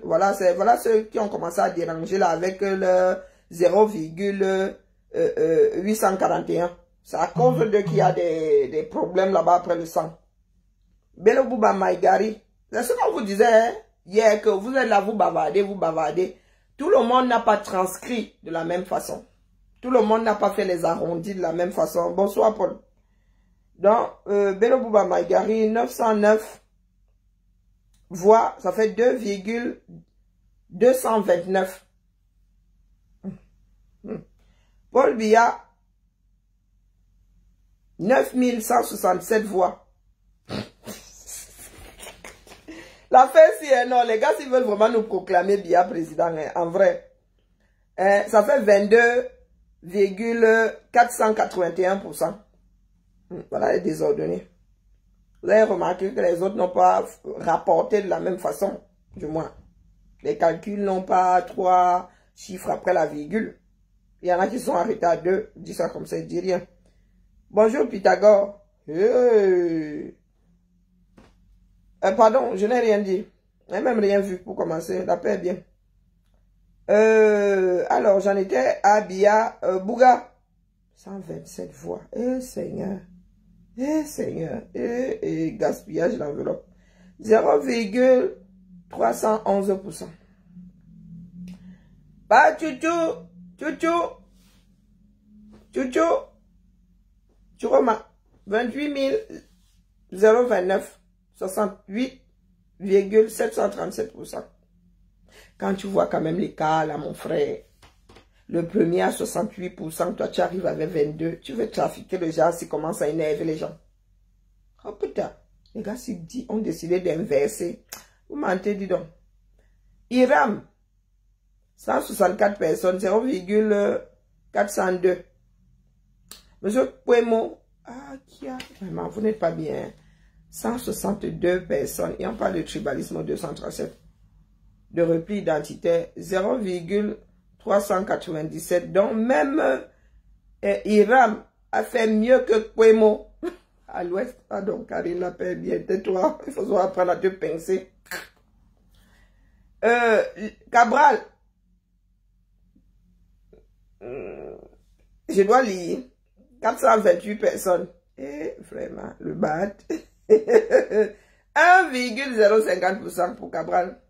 voilà, voilà ceux qui ont commencé à déranger là avec le 0,841. C'est à cause de qu'il y a des problèmes là-bas après le sang. Belo Bouba Maïgari. C'est ce qu'on vous disait hein, hier, que vous êtes là, vous bavardez. Tout le monde n'a pas transcrit de la même façon. Tout le monde n'a pas fait les arrondis de la même façon. Bonsoir, Paul. Donc, Beno Bouba Maïgari, 909 voix, ça fait 2,229. Paul Biya, 9167 voix. L'affaire, si, non, les gars, s'ils veulent vraiment nous proclamer Biya président, en vrai, ça fait 22,481%. Voilà les désordonnés. Vous avez remarqué que les autres n'ont pas rapporté de la même façon, du moins. Les calculs n'ont pas 3 chiffres après la virgule. Il y en a qui sont arrêtés à 2. Je dis ça comme ça, il dit rien. Bonjour Pythagore. Pardon, je n'ai rien dit. Je n'ai même rien vu pour commencer. La paix est bien. Alors, j'en étais à Biya Bouga. 127 voix. Seigneur. Seigneur. Gaspillage d'enveloppe. 0,311%. Bah, Chouchou. Tu remarques. 28 029. 68,737%. Quand tu vois quand même les cas là, mon frère. Le premier à 68%, toi tu arrives avec 22%. Tu veux trafiquer le genre, ça commence à énerver les gens. Oh putain, les gars s'ils ont décidé d'inverser. Vous mentez, dis donc. Iram, 164 personnes, 0,402. Monsieur Pouemo, vraiment, vous n'êtes pas bien. 162 personnes, et on parle de tribalisme 237. De repli identitaire, 0,397. Donc même Iram a fait mieux que Pouemo. À l'ouest, pardon, Karine la paix bien, tais-toi, il faut apprendre à te pincer. Cabral, je dois lire, 428 personnes. Et vraiment, le bat. 1,050% pour Cabral.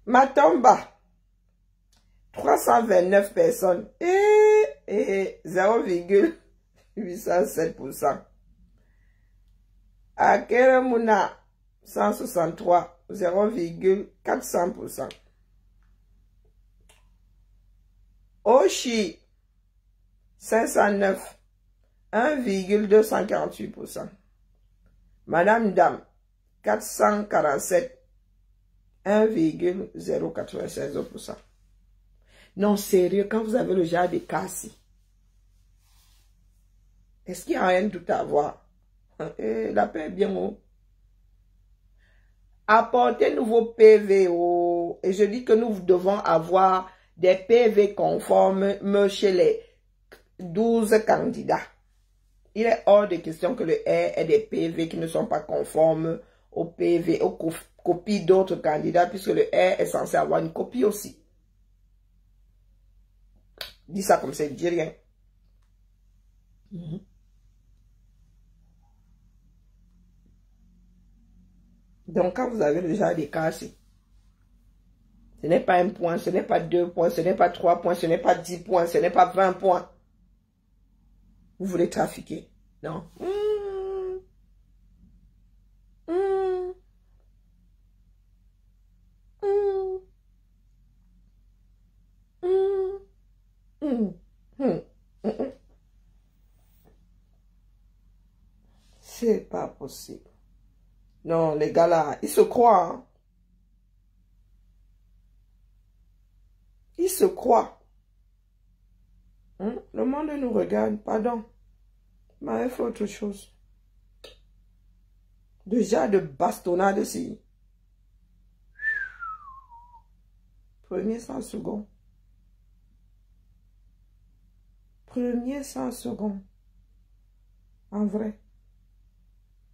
Matomba, 329 personnes et 0,807%. Akeremuna, 163, 0,400%. Oshi, 509, 1,248%. Madame Dame, 447, 1,096%. Non, sérieux, quand vous avez le genre de Cassi, est-ce qu'il y a un doute à avoir? La paix est bien haut. Apportez nouveaux PV. Et je dis que nous devons avoir des PV conformes chez les 12 candidats. Il est hors de question que le R ait des PV qui ne sont pas conformes au PV, aux copies d'autres candidats, puisque le R est censé avoir une copie aussi. Dis ça comme ça, il dit rien. Donc, quand vous avez le genre des cassés, ce n'est pas 1 point, ce n'est pas 2 points, ce n'est pas 3 points, ce n'est pas 10 points, ce n'est pas 20 points. Vous voulez trafiquer. Non. C'est pas possible. Non, les gars là, ils se croient. Hein? Ils se croient. Le monde nous regarde, pardon. Mais il faut autre chose. Déjà de bastonnade ici. Premier 100 secondes. Premier 100 secondes. En vrai.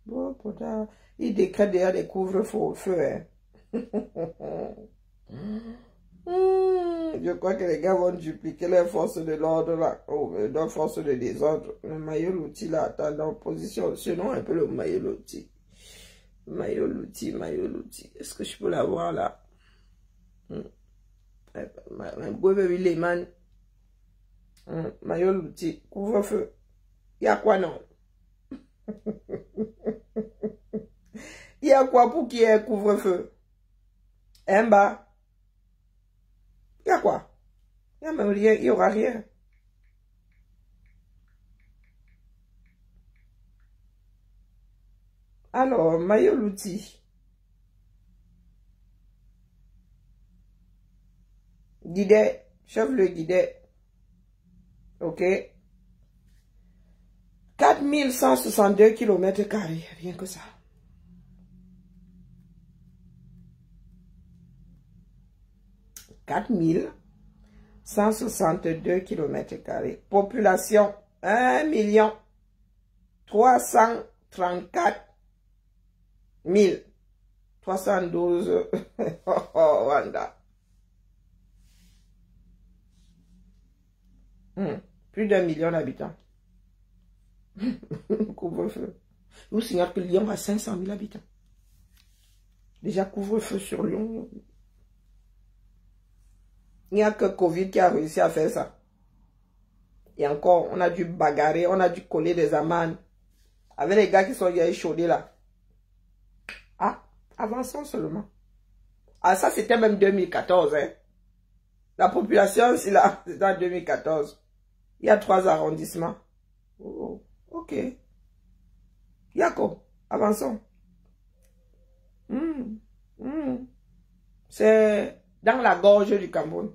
Bon, pourtant, il décrète déjà des couvre-feu. Je crois que les gars vont dupliquer les forces de l'ordre là. Oh, leurs forces de désordre. Le maillot l'outil là, attends, en position. Sinon, un peu le maillot l'outil. Maillot l'outil. Est-ce que je peux l'avoir là? Couvre-feu. Il y a quoi non? Il y a quoi pour qu'il y ait couvre-feu? Un bas. Il y a quoi? Il y a même rien, il y aura rien. Alors, Mayo l'outil. Guidet, chef le guidet. Ok. 4162 km², rien que ça. « 4162 km². Population 1 334 312. Oh, Wanda. Plus d'1 million d'habitants. Couvre-feu. Je vous signale que Lyon a 500 000 habitants. Déjà, couvre-feu sur Lyon. Il n'y a que Covid qui a réussi à faire ça. Et encore, on a dû bagarrer, on a dû coller des amendes. Avec les gars qui sont échaudés là. Ah, avançons seulement. Ah, ça c'était même 2014. Hein. La population, c'est là, c'est en 2014. Il y a 3 arrondissements. Oh, ok. Yako, avançons. C'est dans la gorge du Cameroun.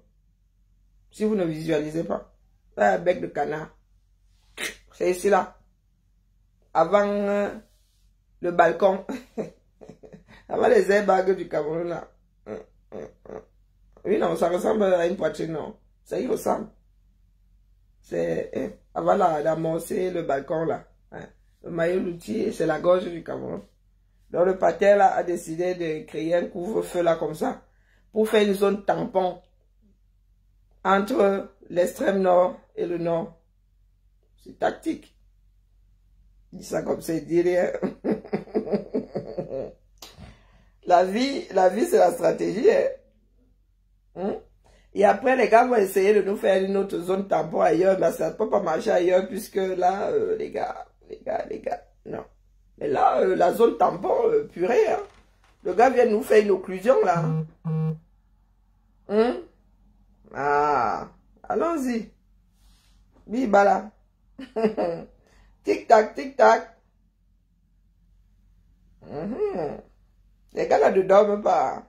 Si vous ne visualisez pas. Un bec de canard. C'est ici là. Avant le balcon. Avant les airbags du Cameroun là. Oui, non, ça ressemble à une poitrine, non. Ça y ressemble. C'est avant d'amorcer le balcon là. Le maillot l'outil, c'est la gorge du Cameroun. Donc le pater là a décidé de créer un couvre-feu là comme ça. Pour faire une zone tampon. Entre l'extrême nord et le nord. C'est tactique. Je dis ça comme ça, il dit rien. La vie c'est la stratégie. Hein? Et après, les gars vont essayer de nous faire une autre zone tampon ailleurs, mais ça ne peut pas marcher ailleurs, puisque là, les gars, non. Mais là, la zone tampon, purée, hein. Le gars vient nous faire une occlusion, là. Hein? Ah, allons-y. Bibala. Tic-tac, tic-tac. Les gars là ne dorment pas.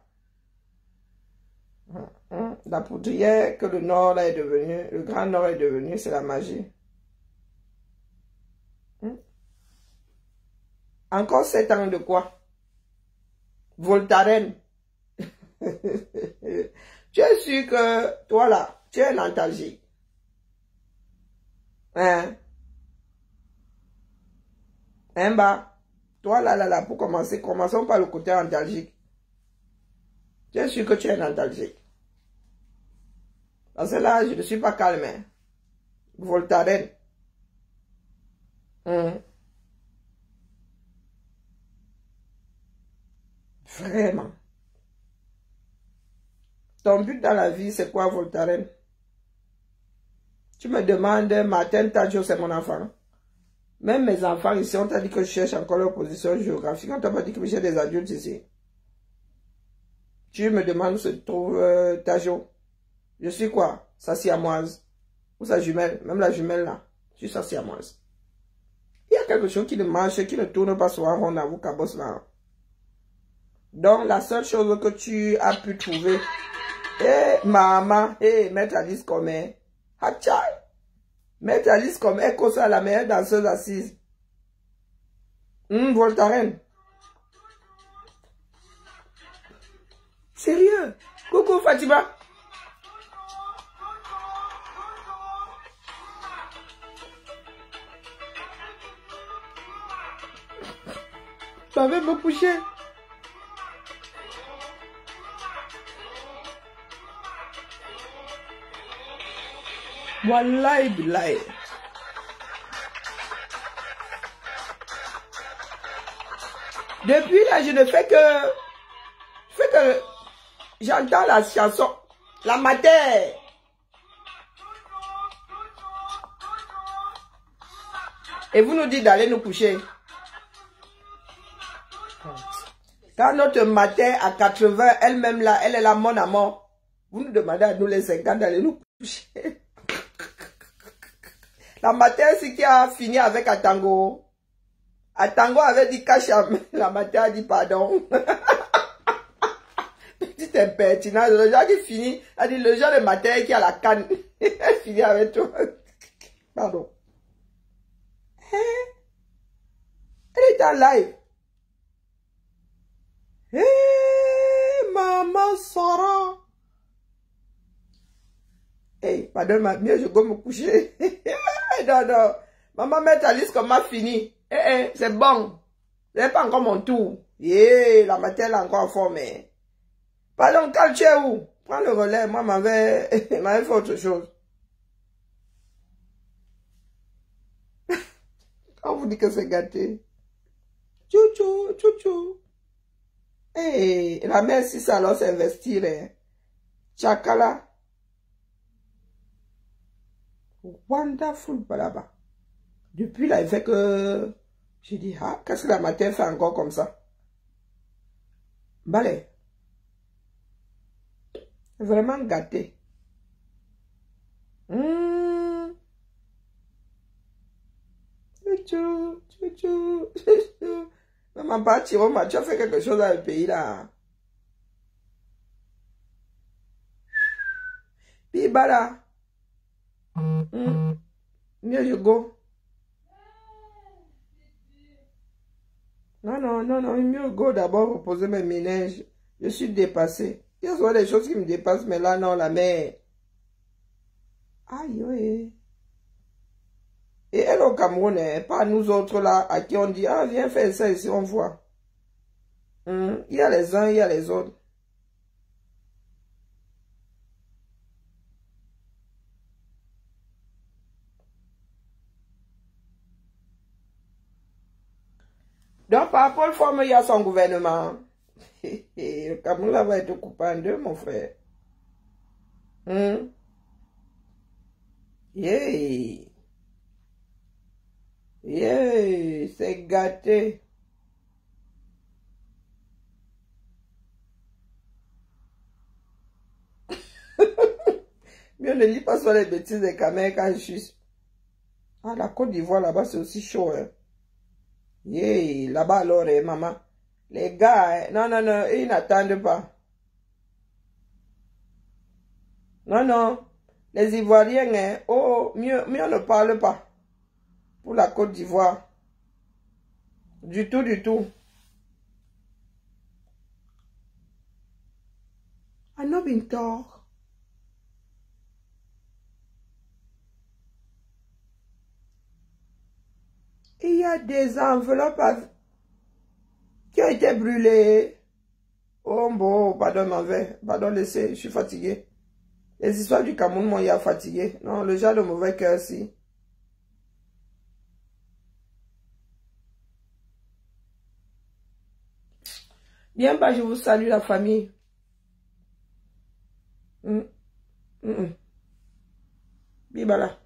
La poudrière que le nord là est devenu, le grand nord est devenu, c'est la magie. Encore 7 ans de quoi? Voltaren. Tu es sûr que toi là, tu es nostalgique. Hein? Hein bas? Toi là, pour commencer, commençons par le côté nostalgique. Tu es sûr que tu es nostalgique? Parce que là, je ne suis pas calme. Hein? Voltaren. Vraiment. Ton but dans la vie, c'est quoi, Voltaren? Tu me demandes, Martin Tadjo, c'est mon enfant. Même mes enfants ici, on t'a dit que je cherche encore leur position géographique. On t'a pas dit que j'ai des adultes ici. Tu me demandes où se trouve Tadjo. Je suis quoi? Sa siamoise. Ou sa jumelle. Même la jumelle là. Je suis sa siamoise. Il y a quelque chose qui ne marche, qui ne tourne pas sur un rond à vous, cabos là. Donc, la seule chose que tu as pu trouver. Maman, Maître Alice Comé. Hachai. Maître Alice Comé, comme ça, la meilleure danseuse assise. Voltaren. Sérieux? Coucou Fatima. Ça va me coucher. Wallahi billahi. Depuis là, je ne fais que J'entends la chanson. La matière. Et vous nous dites d'aller nous coucher. Quand notre matin à 80, elle-même là, elle est là, mon amour. Vous nous demandez à nous les 50 d'aller nous coucher. La matin, c'est qui a fini avec Atango. Atango avait dit Kacham. La matin a dit pardon. Petite impertinence. Le genre qui finit, a dit le genre de matin qui a la canne. Elle finit avec toi. Pardon. Elle est en live. Maman Sarah. Pardon, mieux je vais me coucher. Non, non. Maman, mets ta liste comme m'a fini. C'est bon. Ce n'est pas encore mon tour. La matière est encore en forme. Pardon, quand tu es où? Prends le relais. Moi, m'avais fait autre chose. On vous dit que c'est gâté. Tchou, tchou, tchou. La mère, si ça alors s'investir. Chakala. Wonderful, là-bas. Depuis là, il fait que... J'ai dit, ah, qu'est-ce que la matière fait encore comme ça? Balai. Vraiment gâté. Tchou, tchou, tchou, tchou. Maman, pas tu as fait quelque chose dans le pays là. Puis bala. Mieux je go. Non, mieux go d'abord reposer mes méninges. Je suis dépassé. Il y a souvent des choses qui me dépassent, mais là, non, la mère. Aïe, oui. Et elle au Cameroun, pas nous autres là, à qui on dit, ah, viens faire ça ici, on voit. Il y a les uns, il y a les autres. Donc, par rapport au forme, il y a son gouvernement. Le Cameroun là va être coupé en deux, mon frère. C'est gâté. Mieux ne lis pas sur les bêtises des caméras quand je suis... Ah, la Côte d'Ivoire, là-bas, c'est aussi chaud, hein. Là-bas, alors, maman. Les gars, non, ils n'attendent pas. Non. Les Ivoiriens, mieux on ne parle pas. Pour la Côte d'Ivoire. Du tout. I know been talk. Il y a des enveloppes qui ont été brûlées. Oh bon, pardon, pardon, laissez, je suis fatigué. Les histoires du Cameroun m'ont hier fatigué. Non, le genre de mauvais cœur, si. Bien bas, je vous salue la famille. Bibala.